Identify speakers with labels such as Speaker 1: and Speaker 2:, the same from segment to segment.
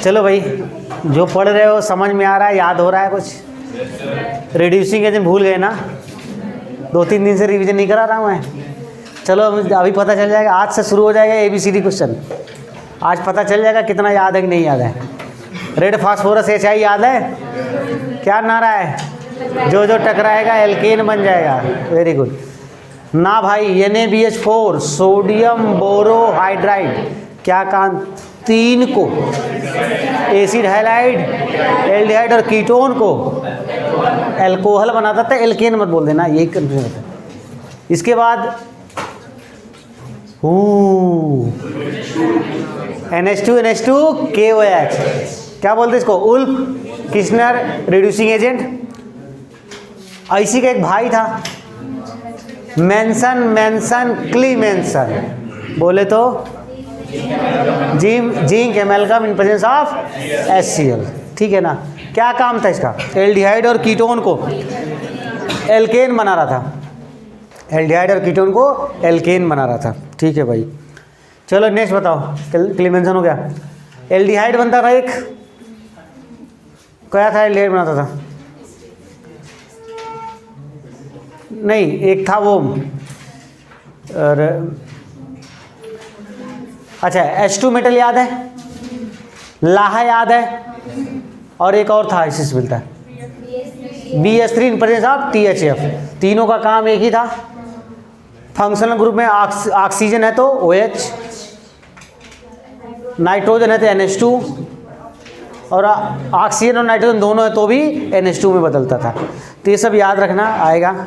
Speaker 1: चलो भाई, जो पढ़ रहे हो समझ में आ रहा है, याद हो रहा है कुछ? रिड्यूसिंग एजेंट भूल गए ना? 2-3 दिन से रिवीजन नहीं करा रहा हूँ मैं। चलो अभी पता चल जाएगा, आज से शुरू हो जाएगा ABCD क्वेश्चन। आज पता चल जाएगा कितना याद है कि नहीं याद है। रेड फास्फोरस HI याद है? क्या नारा है? जो जो टकराएगा एल्केन बन जाएगा। वेरी गुड ना भाई। NaBH4 सोडियम बोरोहाइड्राइड क्या काम? 3 को एसिड हैलाइड, एल्डिहाइड और कीटोन को एल्कोहल बनाता था। एल्केन मत बोल देना, यही कंफ्यूजन होता है। इसके बाद NH2 KOH क्या बोलते इसको? Wolff Kishner reducing agent. इसी का एक भाई था मेंसन क्लीमेंसन, बोले तो zinc amalgam in presence of HCl। ठीक है ना? क्या काम था इसका? एल्डिहाइड और कीटोन को एल्केन बना रहा था। एल्डिहाइड और कीटोन को एल्केन बना रहा था। ठीक है भाई, चलो नेक्स्ट बताओ। क्लीमेंसन हो गया। एल्डिहाइड बनता था एक, क्या था एल्डिहाइड बनाता था? नहीं, एक था वो और अच्छा H2 मेटल याद है, लाहा याद है, और एक और था इसी से मिलता है BH3 in presence of THF। तीनों का काम एक ही था। फंक्शनल ग्रुप में ऑक्सीजन है तो OH, नाइट्रोजन है तो NH2, और ऑक्सीजन और नाइट्रोजन दोनों है तो भी NH2 में बदलता था। तो ये सब याद रखना आएगा।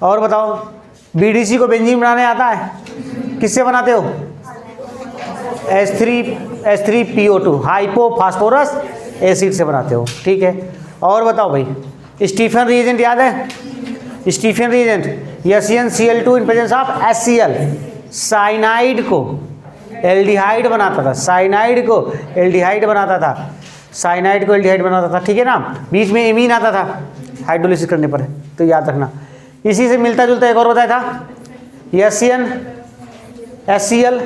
Speaker 1: और बताओ, BDC को बेंजीन बनाने आता है? किससे बनाते हो? H3PO2 हाइपो फास्फोरस एसिड से बनाते हो। ठीक है, और बताओ भाई, स्टीफन रिएजेंट याद है? Stephen reagent SnCl2 in presence of HCl cyanide को एल्डिहाइड बनाता था। साइनाइड को एल्डिहाइड बनाता था। साइनाइड को एल्डिहाइड बनाता था। ठीक है ना? बीच में एमीन आता था हाइड्रोलिसिस करने पर, तो याद रखना। इसी से मिलता जुलता एक और बताया था HCl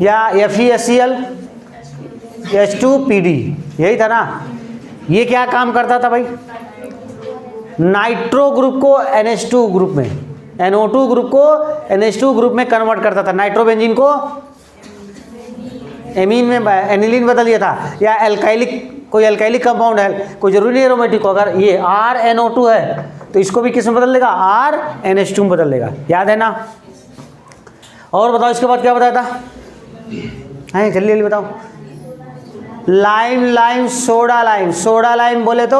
Speaker 1: या FeHCl H2PD, यही था ना? ये क्या काम करता था भाई? नाइट्रो ग्रुप को NH2 ग्रुप में, NO2 ग्रुप को NH2 ग्रुप में कन्वर्ट करता था। नाइट्रोबेंजीन को एमीन में एनिलीन बदल दिया था। या एल्काइलिक, कोई एल्काइलिक कंपाउंड है, कोई जरूरी नहीं एरोमेटिक को, अगर ये RNO2 है तो इसको भी किस में बदल देगा? RNH2 में बदल देगा। याद है ना? और बताओ इसके बाद क्या बताया था? है जल्दी जल्दी बताओ। लाइम सोडा लाइम बोले तो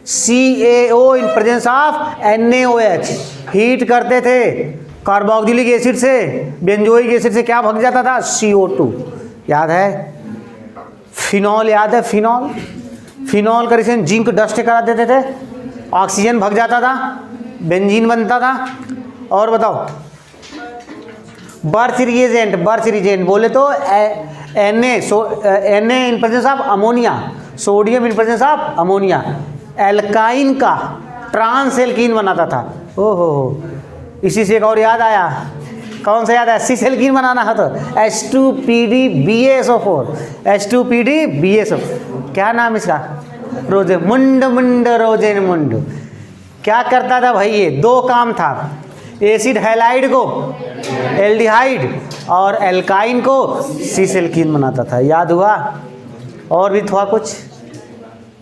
Speaker 1: CaO in presence of NaOH heat करते थे कार्बोक्सिलिक एसिड से, बेंजोइक एसिड से, क्या भग जाता था? CO2। याद है? फिनॉल याद है? फिनॉल का रिएक्शन जिंक डस्ट करा देते थे, ऑक्सीजन भग जाता था, बेंजीन बनता था। और बताओ, बर्च रिएजेंट बोले तो Na in presence of ammonia, sodium in presence of ammonia alkyne का ट्रांस एल्कीन बनाता था। ओहो, इसी से एक और याद आया। कौन सा याद है? सिस एल्कीन बनाना है तो H2PD-BaSO4 H2PD-BaSO4 क्या नाम इसका? रोजेमुंड। क्या करता था भाई? ये 2 काम था। एसिड हैलाइड को एल्डिहाइड और एल्काइन को सिस एल्कीन बनाता था। याद हुआ? और भी था कुछ?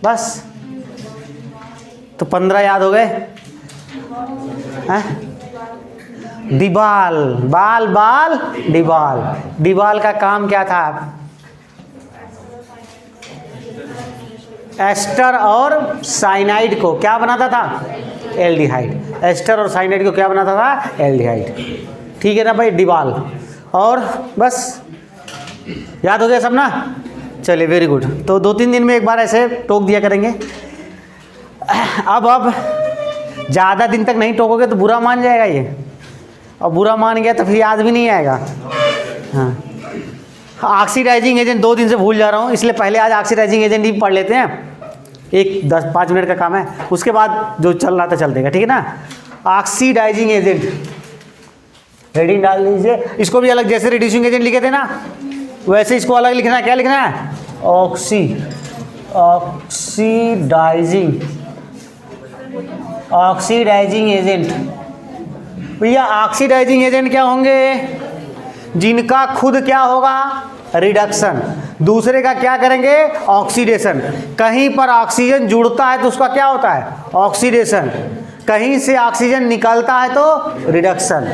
Speaker 1: बस तो 15 याद हो गए। डिबाल का काम क्या था? एस्टर और साइनाइड को क्या बनाता था? एल्डिहाइड। एस्टर और साइनाइड को क्या बनाता था? एल्डिहाइड। ठीक है ना भाई? डिबाल। और बस याद हो गया सब ना? चलिए वेरी गुड। तो 2-3 दिन में एक बार ऐसे टोक दिया करेंगे। अब ज़्यादा दिन तक नहीं टोकोगे तो बुरा मान जाएगा ये, और बुरा मान गया तो फिर याद भी नहीं आएगा। हाँ, ऑक्सीडाइजिंग एजेंट 2 दिन से भूल जा रहा हूँ, इसलिए पहले आज ऑक्सीडाइजिंग एजेंट ही पढ़ लेते हैं। 10-5 मिनट का काम है, उसके बाद जो चल रहा था चल देगा। ठीक है ना? ऑक्सीडाइजिंग एजेंट हेडिंग डाल लीजिए। इसको भी अलग, जैसे रिड्यूसिंग एजेंट लिखे थे ना, वैसे इसको अलग लिखना है, क्या लिखना है? Oxidising agent. भैया ऑक्सीडाइजिंग एजेंट क्या होंगे? जिनका खुद क्या होगा? रिडक्शन। दूसरे का क्या करेंगे? ऑक्सीडेशन। कहीं पर ऑक्सीजन जुड़ता है तो उसका क्या होता है? ऑक्सीडेशन। कहीं से ऑक्सीजन निकलता है तो रिडक्शन।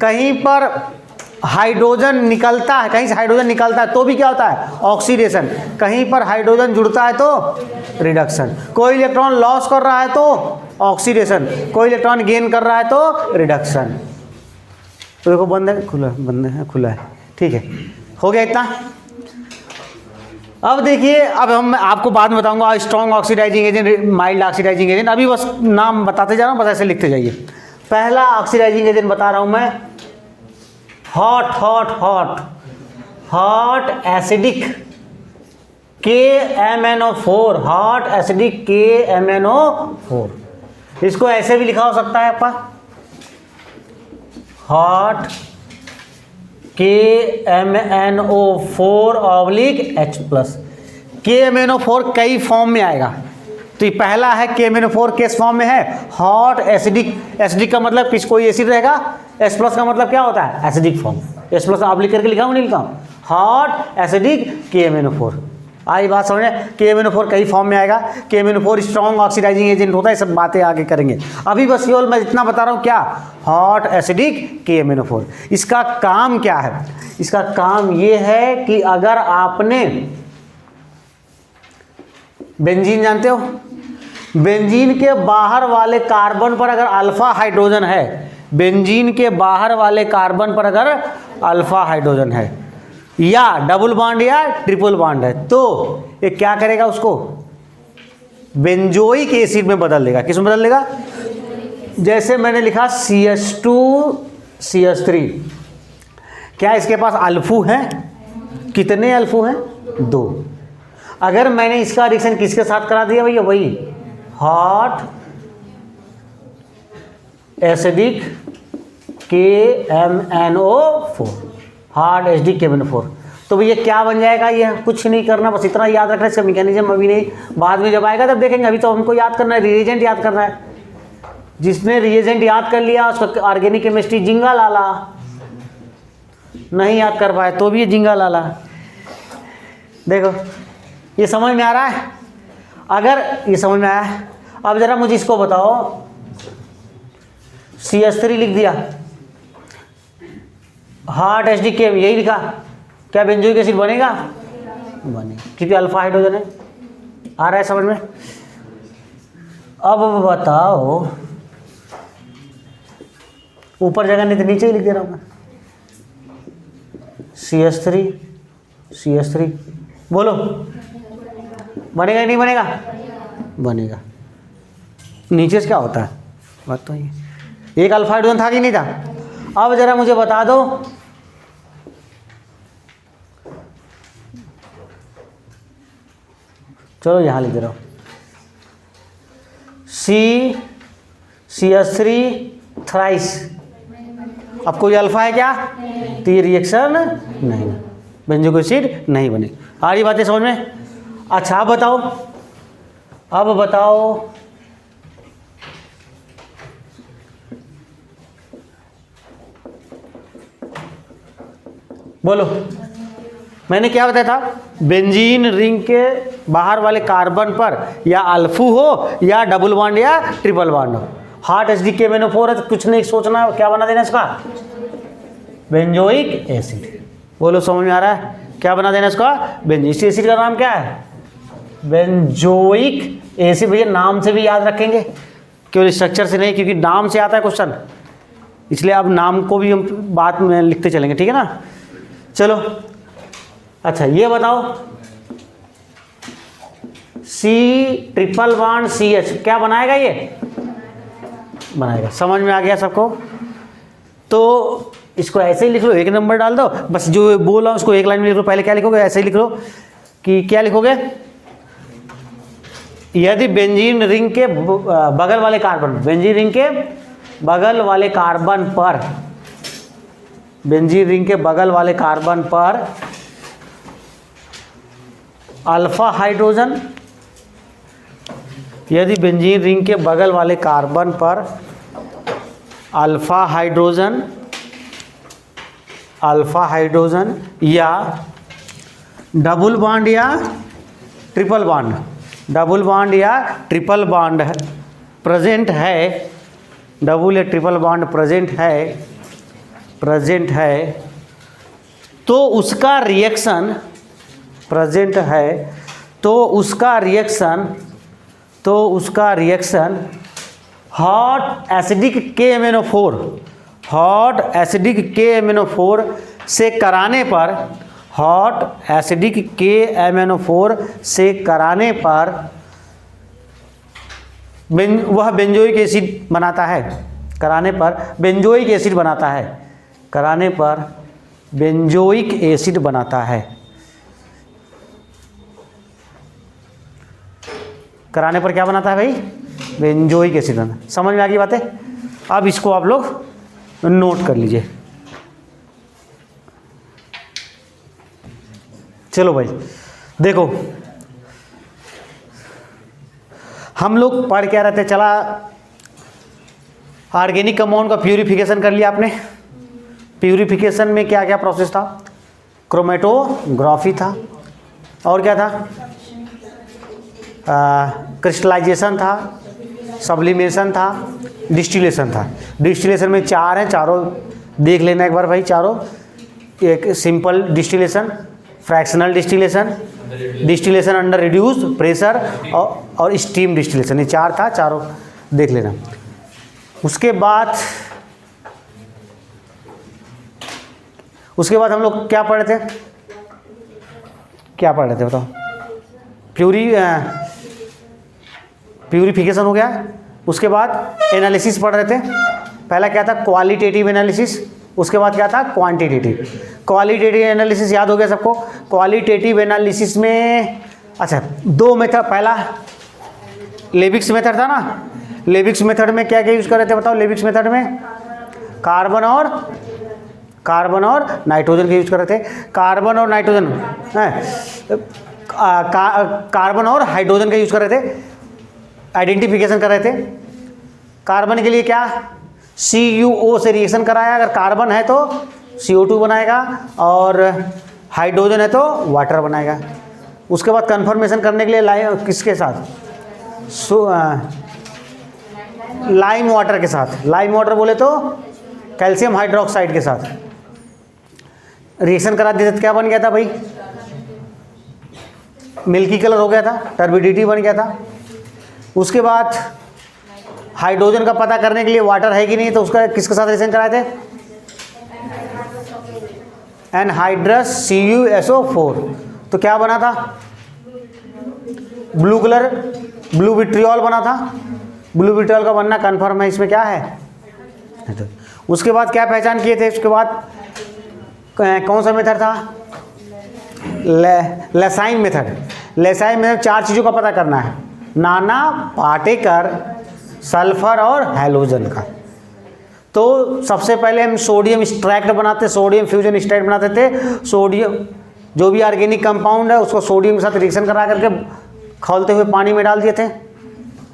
Speaker 1: कहीं पर हाइड्रोजन निकलता है, कहीं से हाइड्रोजन निकलता है तो भी क्या होता है? ऑक्सीडेशन। कहीं पर हाइड्रोजन जुड़ता है तो रिडक्शन। कोई इलेक्ट्रॉन लॉस कर रहा है तो ऑक्सीडेशन, कोई इलेक्ट्रॉन गेन कर रहा है तो रिडक्शन। तो देखो बंद है, खुला, बंद है, खुला है, ठीक है, हो गया इतना। अब देखिए, अब हम आपको बाद में बताऊंगा strong oxidising agent, mild oxidising agent. अभी बस नाम बताते जा रहा हूँ, बस ऐसे लिखते जाइए। पहला ऑक्सीडाइजिंग एजेंट बता रहा हूँ मैं, hot acidic KMnO4, hot acidic KMnO4। इसको ऐसे भी लिखा हो सकता है आपका, हॉट KMnO4/H+। KMnO4 कई फॉर्म में आएगा, तो ये पहला है KMnO4 किस फॉर्म में है? Hot acidic. एसिडिक का मतलब किस, कोई एसिड रहेगा, H+ का मतलब क्या होता है? Acidic form. H+ आप लिख करके लिखा हूँ, नहीं लिखा हूँ? Hot acidic KMnO4। आई बात समझ में? KMnO4 कई फॉर्म में आएगा। KMnO4 स्ट्रॉन्ग ऑक्सीडाइजिंग एजेंट होता है। सब बातें आगे करेंगे, अभी बस केवल मैं इतना बता रहा हूँ, क्या? Hot acidic KMnO4। इसका काम क्या है? इसका काम ये है कि अगर आपने बेंजीन जानते हो, बेंजीन के बाहर वाले कार्बन पर अगर अल्फा हाइड्रोजन है, बेंजीन के बाहर वाले कार्बन पर अगर अल्फा हाइड्रोजन है या डबल बॉन्ड या ट्रिपल बॉन्ड है, तो ये क्या करेगा? उसको बेंजोइक एसिड में बदल देगा। किस में बदल देगा? जैसे मैंने लिखा CH2CH3, क्या इसके पास अल्फू हैं? कितने अल्फू हैं? 2। अगर मैंने इसका रिएक्शन किसके साथ करा दिया भैया? वही hot acidic KMnO4, hot acidic KMnO4। तो भैया क्या बन जाएगा? ये कुछ नहीं करना, बस इतना याद रखना है। इसका मैकेनिज्म अभी नहीं, बाद में जब आएगा तब देखेंगे। अभी तो हमको याद करना है, रिएजेंट याद करना है। जिसने रिएजेंट याद कर लिया उसका ऑर्गेनिक केमिस्ट्री जिंगा लाला, नहीं याद कर पाए तो भी ये जिंगा लाला। देखो ये समझ में आ रहा है? अगर ये समझ में आया है, अब जरा मुझे इसको बताओ, CH3 लिख दिया, हॉट एसिडिक के यही लिखा, क्या बेंजोइक एसिड बनेगा? बनेगा, क्योंकि अल्फा हाइड्रोजन है। आ रहा है समझ में? अब बताओ, ऊपर जगह नहीं तो नीचे ही लिख दे रहा हूँ मैं, CH3 बोलो, बनेगा नहीं बनेगा? बनेगा। नीचे से क्या होता है? बात तो ये एक अल्फा हाइड्रोजन था कि नहीं था? अब जरा मुझे बता दो, चलो यहां लिख दे रहा हूं, CH3 थ्राइस। अब कोई अल्फा है क्या? तो ये रिएक्शन नहीं, बेंजोइक एसिड नहीं बने। आ रही बातें समझ में? अच्छा अब बताओ, बोलो, मैंने क्या बताया था? बेंजीन रिंग के बाहर वाले कार्बन पर या अल्फू हो या डबल बॉन्ड या ट्रिपल बॉन्ड हो। हॉट एसिडिक KMnO4 है तो कुछ नहीं सोचना, क्या बना देना इसका? Benzoic acid. बोलो समझ में आ रहा है? क्या बना देना इसका? बेंजोइक। इस एसिड का नाम क्या है? Benzoic acid. भैया नाम से भी याद रखेंगे, केवल स्ट्रक्चर से नहीं, क्योंकि नाम से आता है क्वेश्चन, इसलिए अब नाम को भी हम बाद में लिखते चलेंगे, ठीक है ना? चलो अच्छा ये बताओ, C∧CH क्या बनाएगा? ये बनाएगा। समझ में आ गया सबको? तो इसको ऐसे ही लिख लो, 1 नंबर डाल दो, बस जो बोल रहा हूँ उसको एक लाइन में लिख लो। पहले क्या लिखोगे? ऐसे ही लिख लो कि क्या लिखोगे? यदि बेंजीन रिंग के बगल वाले कार्बन, बेंजीन रिंग के बगल वाले कार्बन पर, बेंजीन रिंग के बगल वाले कार्बन पर अल्फा हाइड्रोजन, यदि बेंजीन रिंग के बगल वाले कार्बन पर अल्फा हाइड्रोजन या डबल बॉन्ड या ट्रिपल बॉन्ड प्रेजेंट है, डबल या ट्रिपल बॉन्ड प्रेजेंट है तो उसका रिएक्शन हॉट एसिडिक KMnO4 से कराने पर वह बेंजोइक एसिड बनाता है, बेंजोइक एसिड बनाता है। कराने पर क्या बनाता है भाई? बेंजोइक एसिड बनाता है। समझ में आ गई बातें? अब इसको आप लोग नोट कर लीजिए। चलो भाई देखो, हम लोग पढ़ क्या रहते, चला ऑर्गेनिक कंपाउंड का प्यूरिफिकेशन कर लिया आपने। प्यूरिफिकेशन में क्या क्या प्रोसेस था? क्रोमेटोग्राफी था, और क्या था? क्रिस्टलाइजेशन था, सब्लिमेशन था, डिस्टिलेशन था। डिस्टिलेशन में 4 हैं, चारों देख लेना एक बार भाई। चारों, एक simple distillation, fractional distillation under reduced pressure और स्टीम डिस्टिलेशन, ये 4 था, चारों देख लेना। उसके बाद हम लोग क्या पढ़ रहे थे बताओ? प्यूरिफिकेशन हो गया। उसके बाद एनालिसिस पढ़ रहे थे। पहला क्या था? Qualitative analysis. उसके बाद क्या था? Qualitative analysis. याद हो गया सबको? क्वालिटेटिव एनालिसिस में अच्छा 2 मेथड, पहला लेविक्स मेथड था ना। लेविक्स मेथड में क्या क्या यूज़ कर रहे थे बताओ? लेविक्स मेथड में कार्बन और नाइट्रोजन के यूज कर रहे थे। कार्बन और हाइड्रोजन का यूज कर रहे थे, आइडेंटिफिकेशन कर रहे थे। कार्बन के लिए क्या? CuO से रिएक्शन कराया, अगर कार्बन है तो CO2 बनाएगा और हाइड्रोजन है तो वाटर बनाएगा। उसके बाद कंफर्मेशन करने के लिए किसके साथ? लाइम वाटर के साथ। लाइम वाटर बोले तो कैल्शियम हाइड्रोक्साइड के साथ रिएक्शन करा देते तो क्या बन गया था भाई? मिल्की कलर हो गया था, टर्बिडिटी बन गया था। उसके बाद हाइड्रोजन का पता करने के लिए वाटर है कि नहीं, तो उसका किसके साथ रिएक्शन कराए थे? Anhydrous CuSO4। तो क्या बना था? ब्लू विट्रियोल बना था। ब्लू विट्रियोल का बनना कन्फर्म है, इसमें क्या है? उसके बाद क्या पहचान किए थे? उसके बाद कौन सा मेथड था? लेसाइन मेथड। 4 चीज़ों का पता करना है, नाना, पार्टिकल, सल्फर और हैलोजन का। तो सबसे पहले हम सोडियम एक्सट्रैक्ट बनाते, सोडियम फ्यूजन एक्सट्रैक्ट बनाते थे। सोडियम, जो भी ऑर्गेनिक कंपाउंड है उसको सोडियम के साथ रिएक्शन करा करके खौलते हुए पानी में डाल दिए थे।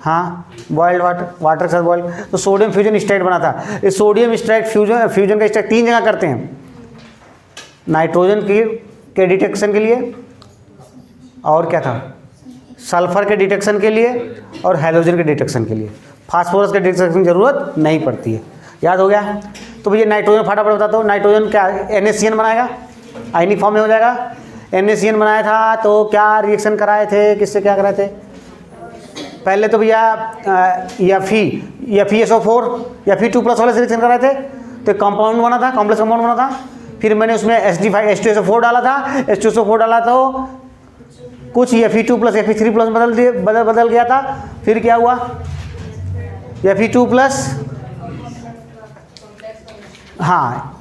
Speaker 1: हाँ, बॉइल्ड वाटर के साथ बॉइल्ड, तो सोडियम फ्यूजन एक्सट्रैक्ट बना था। इस सोडियम एक्सट्रैक्ट फ्यूजन का एक्सट्रैक्ट 3 जगह करते हैं, नाइट्रोजन के डिटेक्शन के लिए, और क्या था? सल्फर के डिटेक्शन के लिए और हैलोजन के डिटेक्शन के लिए। फास्फोरस के डिटेक्शन की जरूरत नहीं पड़ती है। याद हो गया? तो भैया नाइट्रोजन फटाफट बता दो। नाइट्रोजन क्या NaCN बनाएगा, आयनिक फॉर्म में हो जाएगा। NaCN बनाया था तो क्या रिएक्शन कराए थे, किससे क्या कराए थे? पहले तो भैया FeSO4 Fe2+ वाले से रिएक्शन कराए थे, तो कंपाउंड बना था, कॉम्प्लेक्स कंपाउंड बना था। फिर मैंने उसमें H2SO4 डाला था। H2SO4 डाला तो कुछ Fe2+ Fe3+ बदल गया था। फिर क्या हुआ? Fe2+, हाँ,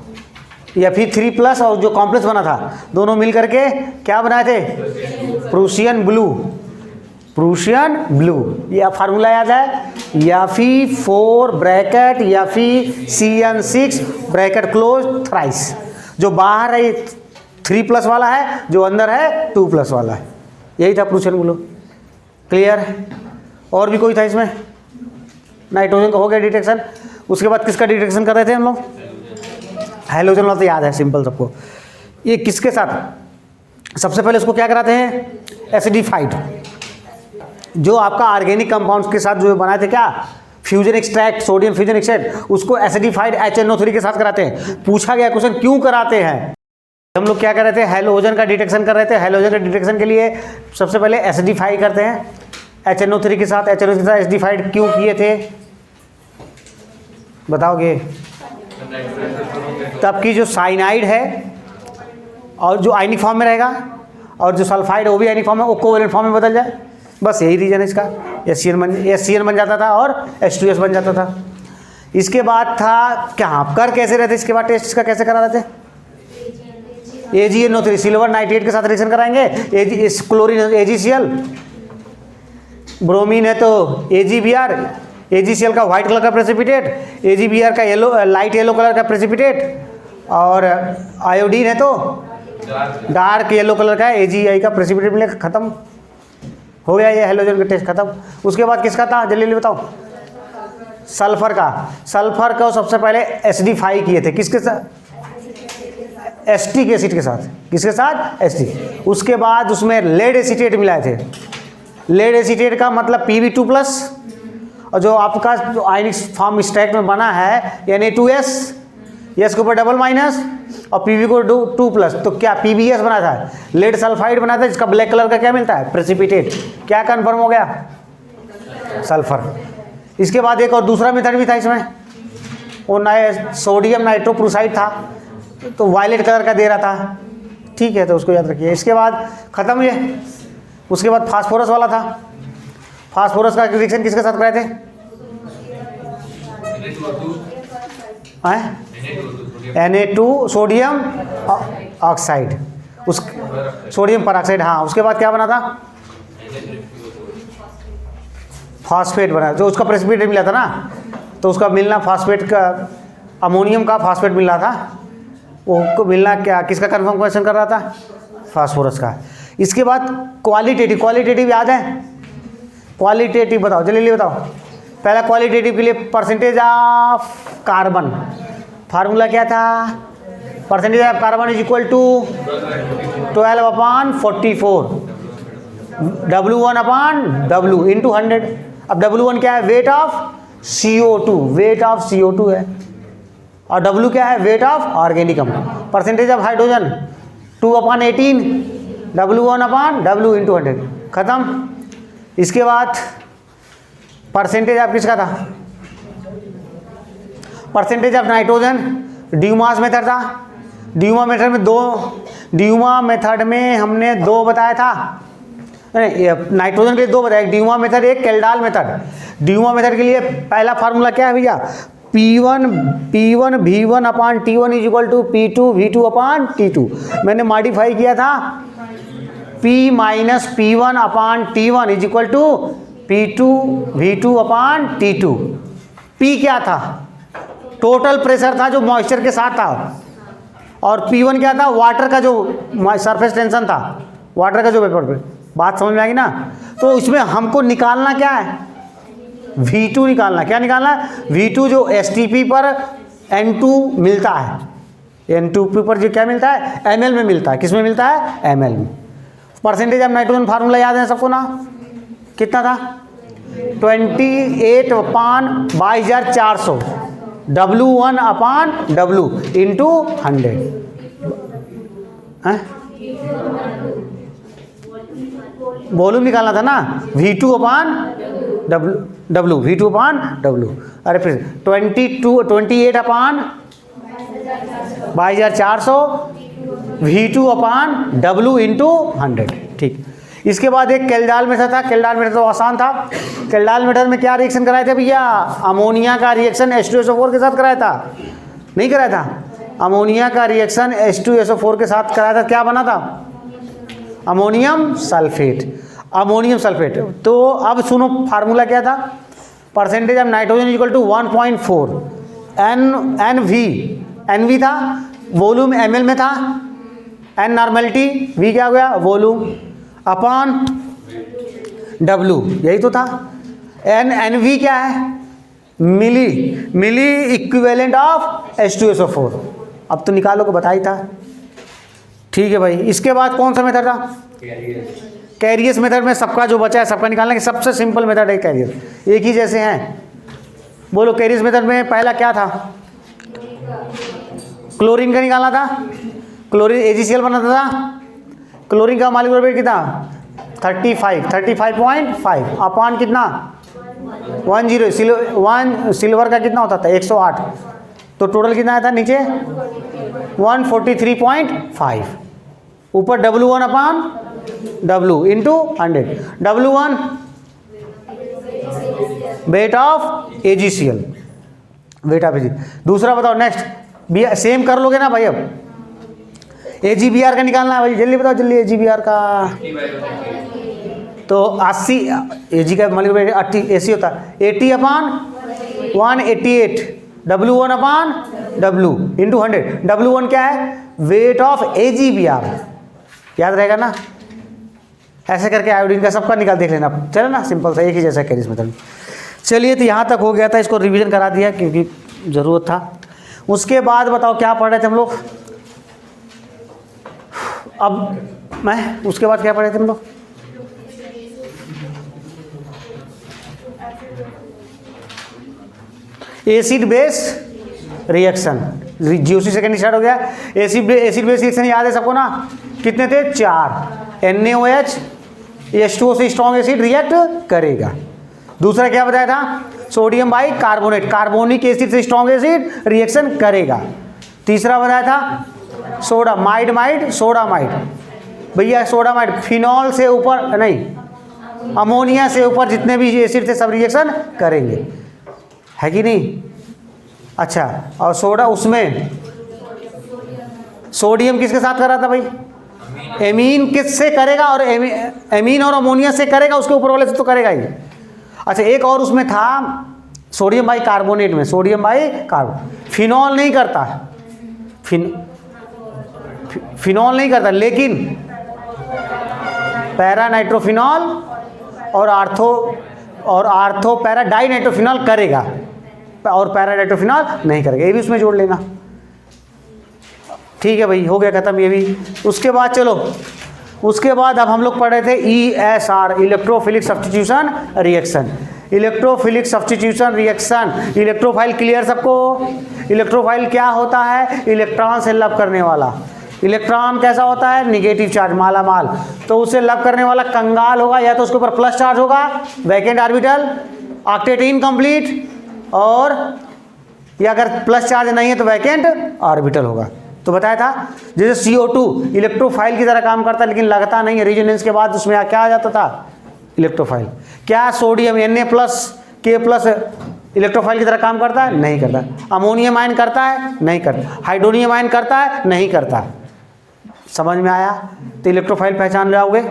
Speaker 1: Fe3+ और जो कॉम्प्लेक्स बना था, दोनों मिल करके क्या बनाए थे? Prussian blue. यह फार्मूला याद है? Fe4 bracket FeCN6 bracket close thrice. जो बाहर है 3+ वाला है, जो अंदर है 2+ वाला है। यही था प्रूशियन ब्लू। क्लियर? और भी कोई था इसमें? नाइट्रोजन का हो गया डिटेक्शन। उसके बाद किसका डिटेक्शन कर रहे थे हम लोग? हेलोजन वाला तो याद है, सिंपल सबको। ये किसके साथ? सबसे पहले उसको क्या कराते हैं? एसिडिफाइड, जो आपका ऑर्गेनिक कंपाउंड्स के साथ जो बनाए थे, क्या fusion extract, sodium fusion extract, उसको एसिडिफाइड HNO3 के साथ कराते हैं। पूछा गया क्वेश्चन क्यों कराते हैं? हम लोग क्या कर रहे थे? हेलोजन का डिटेक्शन कर रहे थे। हेलोजन के डिटेक्शन के लिए सबसे पहले एसिडिफाई करते हैं HNO3 के साथ। HNO3 के साथ एसिडिफाइड क्यों किए थे बताओगे? तब की जो साइनाइड है और जो आयनिक फॉर्म में रहेगा, और जो सल्फाइड वो भी आयनिक फॉर्म में, वो कोवेलेंट फॉर्म में बदल जाए। बस यही रीजन है इसका। SCN बन जाता था और H2S बन जाता था। इसके बाद था क्या, कर कैसे रहते? इसके बाद टेस्ट इसका कैसे करा रहे थे? AgNO3 सिल्वर नाइट्रेट के साथ रिएक्शन कराएंगे। क्लोरीन AgCl, ब्रोमीन है तो AgBr, AgCl का व्हाइट कलर का प्रेसिपिटेट, AgBr का येलो लाइट येलो कलर का प्रेसिपिटेट, और आयोडीन है तो डार्क येलो कलर का AgI का प्रेसिपिटेट मिलेगा। खत्म हो गया ये हेलोजन का टेस्ट खत्म। उसके बाद किसका था जल्दी जल्दी बताओ? सल्फर का। सल्फर को सबसे पहले एसिडिफाई किए थे, किसके साथ? एस्टिक एसिड के साथ। किसके साथ? एस्टिक। उसके बाद उसमें लेड एसीटेट मिलाए थे। लेड एसीटेट का मतलब Pb2+, और जो आपका जो आयनिक फॉर्म स्टैक में बना है Na2S, S के ऊपर डबल माइनस और Pb को 2+, तो क्या PbS बना था? लेड सल्फाइड बना था, जिसका ब्लैक कलर का क्या मिलता है? प्रेसिपिटेट। क्या कंफर्म हो गया? सल्फर। इसके बाद एक और दूसरा मेथड भी था इसमें, वो सोडियम नाइट्रोप्रूसाइड था, तो वायलेट कलर का दे रहा था। ठीक है, तो उसको याद रखिए। इसके बाद खत्म ये। उसके बाद फास्फोरस वाला था। फास्फोरस का रिएक्शन किसके साथ कराए थे? Na2 सोडियम ऑक्साइड, उस सोडियम परऑक्साइड। हाँ, उसके बाद क्या बना था? फॉस्फेट बना, जो उसका प्रेसिपिटेट मिला था ना, तो उसका मिलना फॉस्फेट का, अमोनियम का फॉस्फेट मिल रहा था, वो मिलना क्या किसका कंफर्म क्वेश्चन कर रहा था? फास्फोरस का। इसके बाद क्वालिटेटिव याद है? क्वालिटेटिव बताओ जल्दी बताओ। पहला क्वालिटेटिव के लिए परसेंटेज ऑफ कार्बन, फार्मूला क्या था? Percentage of carbon is equal to 12/44, W1/W into 100। अब W1 क्या है? Weight of CO2, weight of CO2 है, और W क्या है? Weight of organic compound. Percentage of hydrogen 2/18, W1/W into 100। खत्म। इसके बाद परसेंटेज ऑफ किसका था? Percentage of nitrogen Dumas method था। ड्यूमा मेथड में ड्यूमा मेथड में हमने 2 बताया था, नाइट्रोजन के लिए 2 बताया, ड्यूमा मेथड, एक केल्डाल मेथड। ड्यूमा मेथड के लिए पहला फार्मूला क्या है भैया? P1 V1/T1 is equal to P2 V2/T2। मैंने मॉडिफाई किया था, P minus P1/T1 is equal to P2 V2/T2। P क्या था? टोटल प्रेशर था जो मॉइस्चर के साथ था, और P1 क्या था? वाटर का जो सरफेस टेंशन था, वाटर का जो वेपर पे। बात समझ में आएगी ना? तो इसमें हमको निकालना क्या है? V2 निकालना। क्या निकालना है? V2 जो STP पर N2 मिलता है, N2P पर जो क्या मिलता है? ml में मिलता है। किस में मिलता है? ml में। परसेंटेज ऑफ नाइट्रोजन फार्मूला याद है सबको ना? कितना था? 28/22,400, W1/W इंटू 100। वॉल्यूम निकालना था ना? V2/W, V2/W। अरे फिर 28/22,400 V2/W इंटू 100। ठीक। इसके बाद एक केल्डाल मेथड था। केल्डाल मेथड तो आसान था। केल्डाल मेथड में क्या रिएक्शन कराए थे भैया? अमोनिया का रिएक्शन H2SO4 के साथ कराया था? नहीं कराया था? अमोनिया का रिएक्शन H2SO4 के साथ कराया था। क्या बना था? Ammonium sulphate. Ammonium sulphate. तो अब सुनो फार्मूला क्या था? Percentage of nitrogen equal to 1.4 NV था, वॉल्यूम ml में था, N नॉर्मेलिटी, V क्या हो गया? वॉल्यूम। अपॉन W, यही तो था। NV क्या है? मिली इक्विवेलेंट ऑफ H2SO4। अब तो निकालो को बता ही था। ठीक है भाई, इसके बाद कौन सा मेथड था? कैरियस मेथड में सबका जो बचा है सबका निकालने के सबसे सिंपल मेथड है कैरियर, एक ही जैसे हैं। बोलो कैरियस मेथड में पहला क्या था? क्लोरीन का निकालना था, क्लोरीन AgCl बनाता था। क्लोरीन का मॉलिक्यूलर वेट कितना? 35.5 अपॉन कितना? 10। सिल्वर का कितना होता था? 108। तो टोटल कितना आया था नीचे? 143.5। ऊपर W1 upon W into 100। W1 weight of AgCl, weight of Ag। दूसरा बताओ नेक्स्ट, सेम कर लोगे ना भाई? अब AgBr का निकालना है भाई, जल्दी बताओ जल्दी। AgBr का तो 80, Ag का मॉलिक्यूलर 80 AC होता है 80 upon 188। W1 upon W into 100। W1 क्या है? वेट ऑफ AgBr, याद रहेगा ना? ऐसे करके आयोडीन का सबका निकाल देख लेना, चलो ना, सिंपल सा एक ही जैसा कैरियस मेथड। चलिए, तो यहाँ तक हो गया था, इसको रिवीजन करा दिया क्योंकि ज़रूरत था। उसके बाद बताओ क्या पढ़ रहे थे हम लोग? उसके बाद क्या पढ़े थे हम लोग? Acid base reaction, GOC second start हो गया। एसिड बेस रिएक्शन याद है सबको ना? कितने थे? 4। NaOH H2O से स्ट्रॉन्ग एसिड रिएक्ट करेगा। दूसरा क्या बताया था? Sodium by carbonate, carbonic acid से स्ट्रॉन्ग एसिड रिएक्शन करेगा। तीसरा बताया था सोडामाइड। भैया सोडामाइड फिनॉल से ऊपर नहीं, अमोनिया से ऊपर जितने भी एसिड थे सब रिएक्शन करेंगे, है कि नहीं? अच्छा, और सोडा, उसमें सोडियम किसके साथ कर रहा था भाई? एमीन किससे करेगा? और एमीन और अमोनिया से करेगा, उसके ऊपर वाले से तो करेगा ही। अच्छा, एक और उसमें था सोडियम बाई कार्बोनेट में, सोडियम बाई कार्बोनेट। फिनॉल नहीं करता, फिनॉल नहीं करता, लेकिन पैरा नाइट्रोफिनॉल और आर्थो पैरा डाई नाइट्रोफिनॉल करेगा, और पैरा नाइट्रोफिनॉल नहीं करेगा। ये भी उसमें जोड़ लेना। ठीक है भाई, हो गया खत्म ये भी। उसके बाद चलो, उसके बाद अब हम लोग पढ़ रहे थे ESR, electrophilic substitution reaction. Electrophilic substitution reaction, electrophile clear सबको? इलेक्ट्रोफाइल क्या होता है? इलेक्ट्रॉन से लव करने वाला। इलेक्ट्रॉन कैसा होता है? निगेटिव चार्ज, मालामाल। तो उसे लव करने वाला कंगाल होगा, या तो उसके ऊपर प्लस चार्ज होगा, वैकेंट ऑर्बिटल, ऑक्टेट इनकम्प्लीट, और या अगर प्लस चार्ज नहीं है तो वैकेंट ऑर्बिटल होगा। तो बताया था जैसे CO2 इलेक्ट्रोफाइल की तरह काम करता है, लेकिन लगता नहीं है। रेजोनेंस के बाद उसमें क्या आ जाता था? इलेक्ट्रोफाइल। क्या सोडियम Na+K+ इलेक्ट्रोफाइल की तरह काम करता है? नहीं करता। अमोनियम आयन करता है? नहीं करता। हाइड्रोनियम आयन करता है? नहीं करता। समझ में आया? तो इलेक्ट्रोफाइल पहचान जाओगे।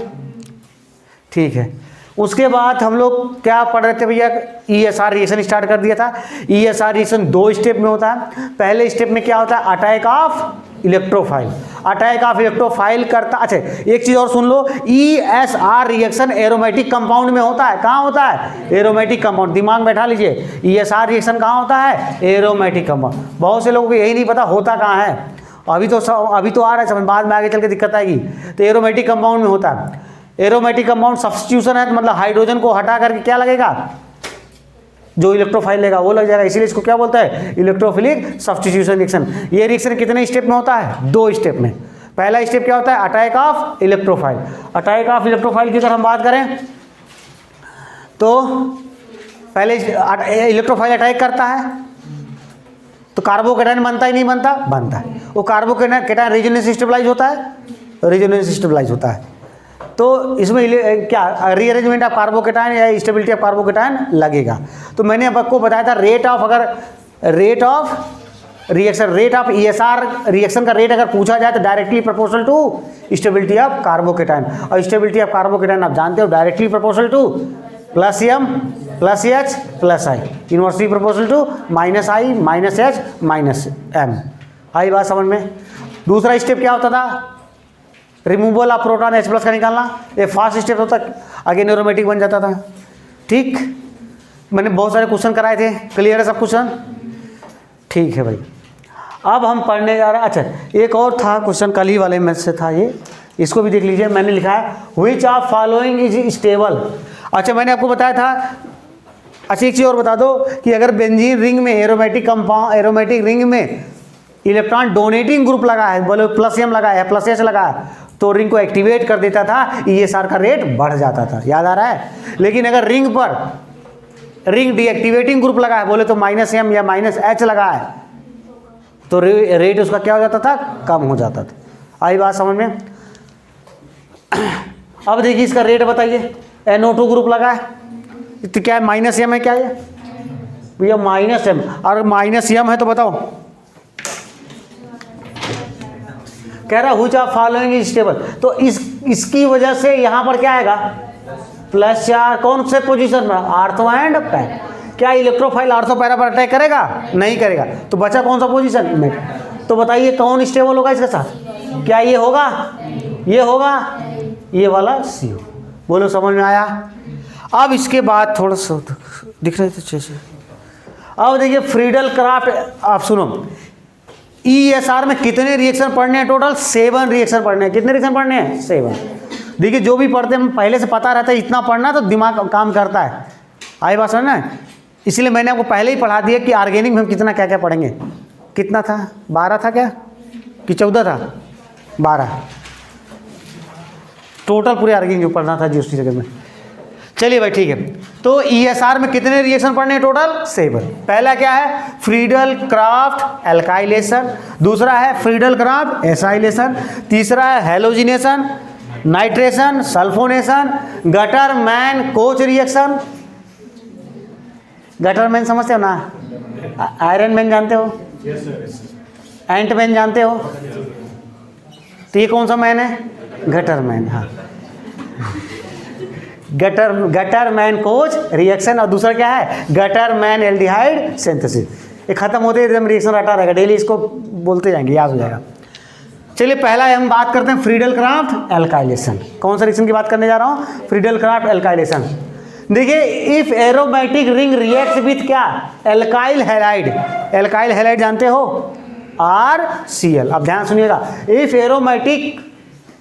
Speaker 1: ठीक है, उसके बाद हम लोग क्या पढ़ रहे थे भैया? ESR रिएक्शन स्टार्ट कर दिया था। ESR रिएक्शन 2 स्टेप में होता है। पहले स्टेप में क्या होता है? Attack of electrophile. Attack of electrophile करता। अच्छा, एक चीज और सुन लो, ESR रिएक्शन एरोमेटिक कंपाउंड में होता है। कहाँ होता है? Aromatic compound. दिमाग में बैठा लीजिए, ESR रिएक्शन कहाँ होता है? Aromatic compound. बहुत से लोगों को यही नहीं पता होता कहाँ है। अभी तो आ रहा है समझ, बाद में आगे चल के दिक्कत आएगी। तो एरोमेटिक कंपाउंड में होता है। एरोमेटिक कंपाउंड सब्स्टिट्यूशन है, मतलब हाइड्रोजन को हटा करके क्या लगेगा? जो इलेक्ट्रोफाइल लेगा वो लग जाएगा, इसीलिए इसको क्या बोलता है? Electrophilic substitution reaction. ये रिएक्शन कितने स्टेप में होता है? 2 स्टेप में। पहला स्टेप क्या होता है? Attack of electrophile. Attack of electrophile की अगर हम बात करें तो पहले इलेक्ट्रोफाइल अटैक करता है तो कार्बोकेटायन बनता ही नहीं बनता? बनता है। वो कार्बोकेटायन रेजोनेंस स्टेबलाइज होता है, रेजोनेंस स्टेबलाइज होता है। तो इसमें क्या रीअरेंजमेंट ऑफ कार्बोकेटायन या स्टेबिलिटी ऑफ कार्बोकेटायन लगेगा। तो मैंने आपको बताया था रेट ऑफ ESR रिएक्शन का रेट अगर पूछा जाए तो directly proportional to stability of carbocation. और स्टेबिलिटी ऑफ कार्बोकेटायन आप जानते हो, directly proportional to +M +H +I, inversely proportional to -I -H -M। आई बात समझ में? दूसरा स्टेप क्या होता था? रिमूवल ऑफ प्रोटॉन H+ का निकालना, ये फास्ट स्टेप होता, आगे एरोमेटिक बन जाता था। ठीक, मैंने बहुत सारे क्वेश्चन कराए थे, क्लियर है सब क्वेश्चन? ठीक है भाई, अब हम पढ़ने जा रहे हैं। अच्छा, एक और था क्वेश्चन कल ही वाले में से था ये, इसको भी देख लीजिए। मैंने लिखा है which of following is stable. अच्छा, मैंने आपको बताया था। अच्छा, एक चीज़ और बता दो कि अगर बेंजीन रिंग में एरोमेटिक कंपाउंड, एरोमेटिक रिंग में इलेक्ट्रॉन डोनेटिंग ग्रुप लगा है, बोले +M लगा है, +H लगा है, तो रिंग को एक्टिवेट कर देता था, ESR का रेट बढ़ जाता था, याद आ रहा है। लेकिन अगर रिंग पर रिंग डीएक्टिवेटिंग ग्रुप लगा है, बोले तो -M या -H लगा है, तो रेट उसका क्या हो जाता था, कम हो जाता था। आई बात समझ में? अब देखिए इसका रेट बताइए। NO2 ग्रुप लगा है, तो क्या है, -M है क्या ये? भैया -M, और -M है तो बताओ, कह रहा which of following is stable, तो इसकी वजह से यहां पर क्या आएगा, +4। कौन से पोजीशन में, आर्थो एंड पैरा। क्या इलेक्ट्रोफाइल आर्थो पैरा पर अटैक करेगा? नहीं करेगा। तो बचा कौन सा पोजीशन में? तो बताइए कौन स्टेबल होगा इसके साथ? क्या ये होगा, ये होगा, ये वाला C हो। बोलो समझ में आया? अब इसके बाद थोड़ा सा दिख रहे थे अच्छे से। अब देखिए फ्रीडल क्राफ्ट, आप सुनो, ESR में कितने रिएक्शन पढ़ने हैं टोटल? 7 रिएक्शन पढ़ने हैं। कितने रिएक्शन पढ़ने हैं? 7। देखिए जो भी पढ़ते हैं पहले से पता रहता है, इतना पढ़ना तो दिमाग काम करता है। आई बात समझ ना? इसलिए मैंने आपको पहले ही पढ़ा दिया कि ऑर्गेनिक में हम कितना क्या क्या पढ़ेंगे। कितना था, 12 था क्या कि 14 था? 12 टोटल पूरे ऑर्गेनिक में पढ़ना था जी उसी जगह में। चलिए भाई ठीक है, तो ESR में कितने रिएक्शन पढ़ने हैं टोटल? 7। पहला क्या है, फ्रीडल क्राफ्ट एल्काइलेशन, दूसरा है फ्रीडल क्राफ्ट एसाइलेशन, तीसरा है halogenation, nitration, sulphonation, gutter man coach reaction. Gutter man समझते हो ना? आयरन मैन जानते हो? एंट मैन जानते हो? तो ये कौन सा मैन है? Gutter man. हाँ, गटर मैन कोच रिएक्शन, और दूसरा क्या है, गटर मैन एल्डिहाइड सिंथेसिस। ये खत्म होते ही एकदम रिएक्शन रटा रहेगा, डेली इसको बोलते जाएंगे, याद हो जाएगा। चलिए पहला हम बात करते हैं फ्रीडल क्राफ्ट एल्काइलेशन। कौन सा रिएक्शन की बात करने जा रहा हूँ? Friedel Crafts alkylation. देखिए, if aromatic ring react with क्या, एल्काइल हैलाइड। एल्काइल हैलाइड जानते हो? RCl। अब ध्यान सुनिएगा, if aromatic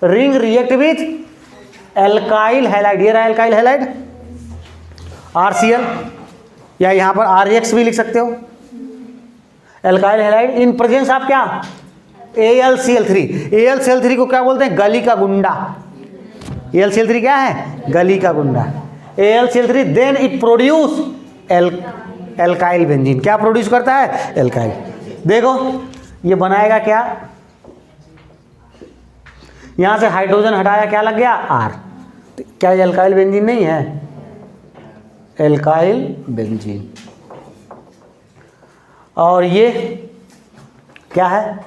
Speaker 1: ring react with alkyl halide, ये रहा एल्काइल हैलाइड RCl, या यहाँ पर RX भी लिख सकते हो, alkyl halide in presence of क्या, AlCl3। AlCl3 को क्या बोलते हैं? गली का गुंडा। AlCl3 क्या है? गली का गुंडा। AlCl3 then it produce alkyl benzene. क्या प्रोड्यूस करता है? एल्काइल। देखो ये बनाएगा क्या, यहां से हाइड्रोजन हटाया, क्या लग गया? R। क्या ये एल्काइल बेंजीन नहीं है? Alkyl benzene. और ये क्या है?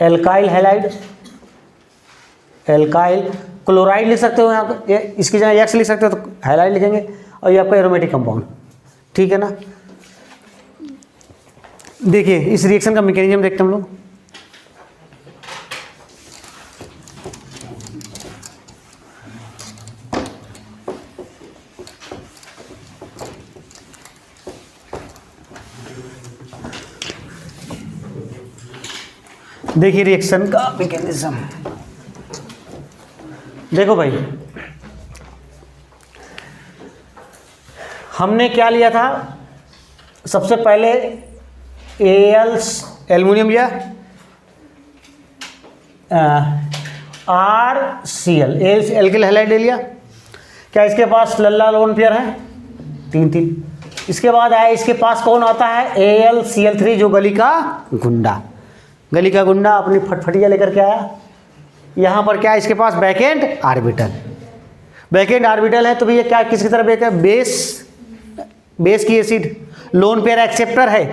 Speaker 1: Alkyl halide. एल्काइल क्लोराइड लिख सकते हो यहाँ पर, इसकी जगह X लिख सकते हो तो हैलाइड लिखेंगे, और ये आपका एरोमेटिक कंपाउंड। ठीक है ना? देखिए इस रिएक्शन का मैकेनिज्म देखते हैं हम लोग। देखिए रिएक्शन का मैकेनिज्म, देखो भाई हमने क्या लिया था, सबसे पहले एल्युमिनियम लिया, RCl एल्किल हैलाइड ले लिया। क्या इसके पास लल्ला लोन पेयर है? 3-3। इसके बाद आया, इसके पास कौन आता है? AlCl3 जो गली का गुंडा। गली का गुंडा अपनी फटफटिया लेकर के आया। यहाँ पर क्या है इसके पास? Vacant orbital. बैकेंड ऑर्बिटल है तो भैया क्या किसकी तरफ एक है? बेस की एसिड। लोन पेयर एक्सेप्टर है,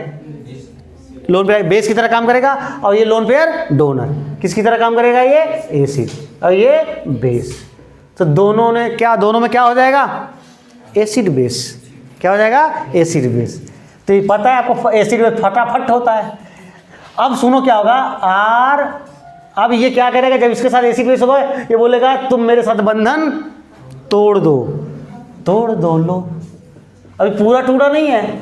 Speaker 1: लोन पेयर बेस की तरह काम करेगा, और ये लोन पेयर डोनर किसकी तरह काम करेगा? ये एसिड और ये बेस। तो दोनों ने क्या, दोनों में क्या हो जाएगा? Acid base. क्या हो जाएगा? Acid base. तो ये पता है आपको, एसिड बेस फटाफट होता है। अब सुनो क्या होगा, अब ये क्या करेगा, जब इसके साथ एसिड बेस होगा ये बोलेगा तुम मेरे साथ बंधन तोड़ दो, तोड़ दो। लो अभी पूरा टूटा नहीं है,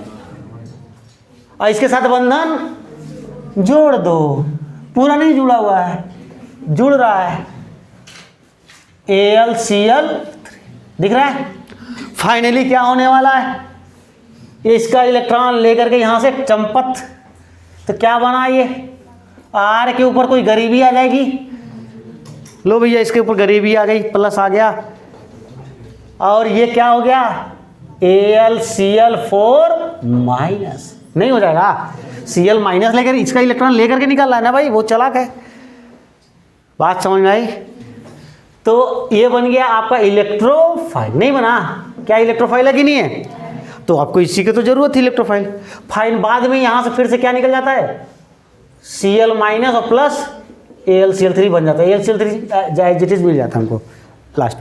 Speaker 1: और इसके साथ बंधन जोड़ दो, पूरा नहीं जुड़ा हुआ है, जुड़ रहा है। AlCl दिख रहा है। फाइनली क्या होने वाला है, ये इसका इलेक्ट्रॉन लेकर के यहां से चंपत, तो क्या बना ये, R के ऊपर कोई गरीबी आ जाएगी। लो भैया इसके ऊपर गरीबी आ गई, प्लस आ गया, और ये क्या हो गया, AlCl4 माइनस। नहीं हो जाएगा, Cl माइनस लेकर इसका इलेक्ट्रॉन लेकर के निकालना है ना भाई, वो चालाक है। बात समझ में आई। तो ये बन गया आपका इलेक्ट्रोफाइल। नहीं बना क्या, इलेक्ट्रोफाइल है कि नहीं है, तो आपको इसी की तो जरूरत थी इलेक्ट्रोफाइल। फाइन बाद में यहां से फिर से क्या निकल जाता है, Cl माइनस और प्लस AlCl3 बन जाता है। AlCl3 एजिटिस मिल जाता है हमको लास्ट।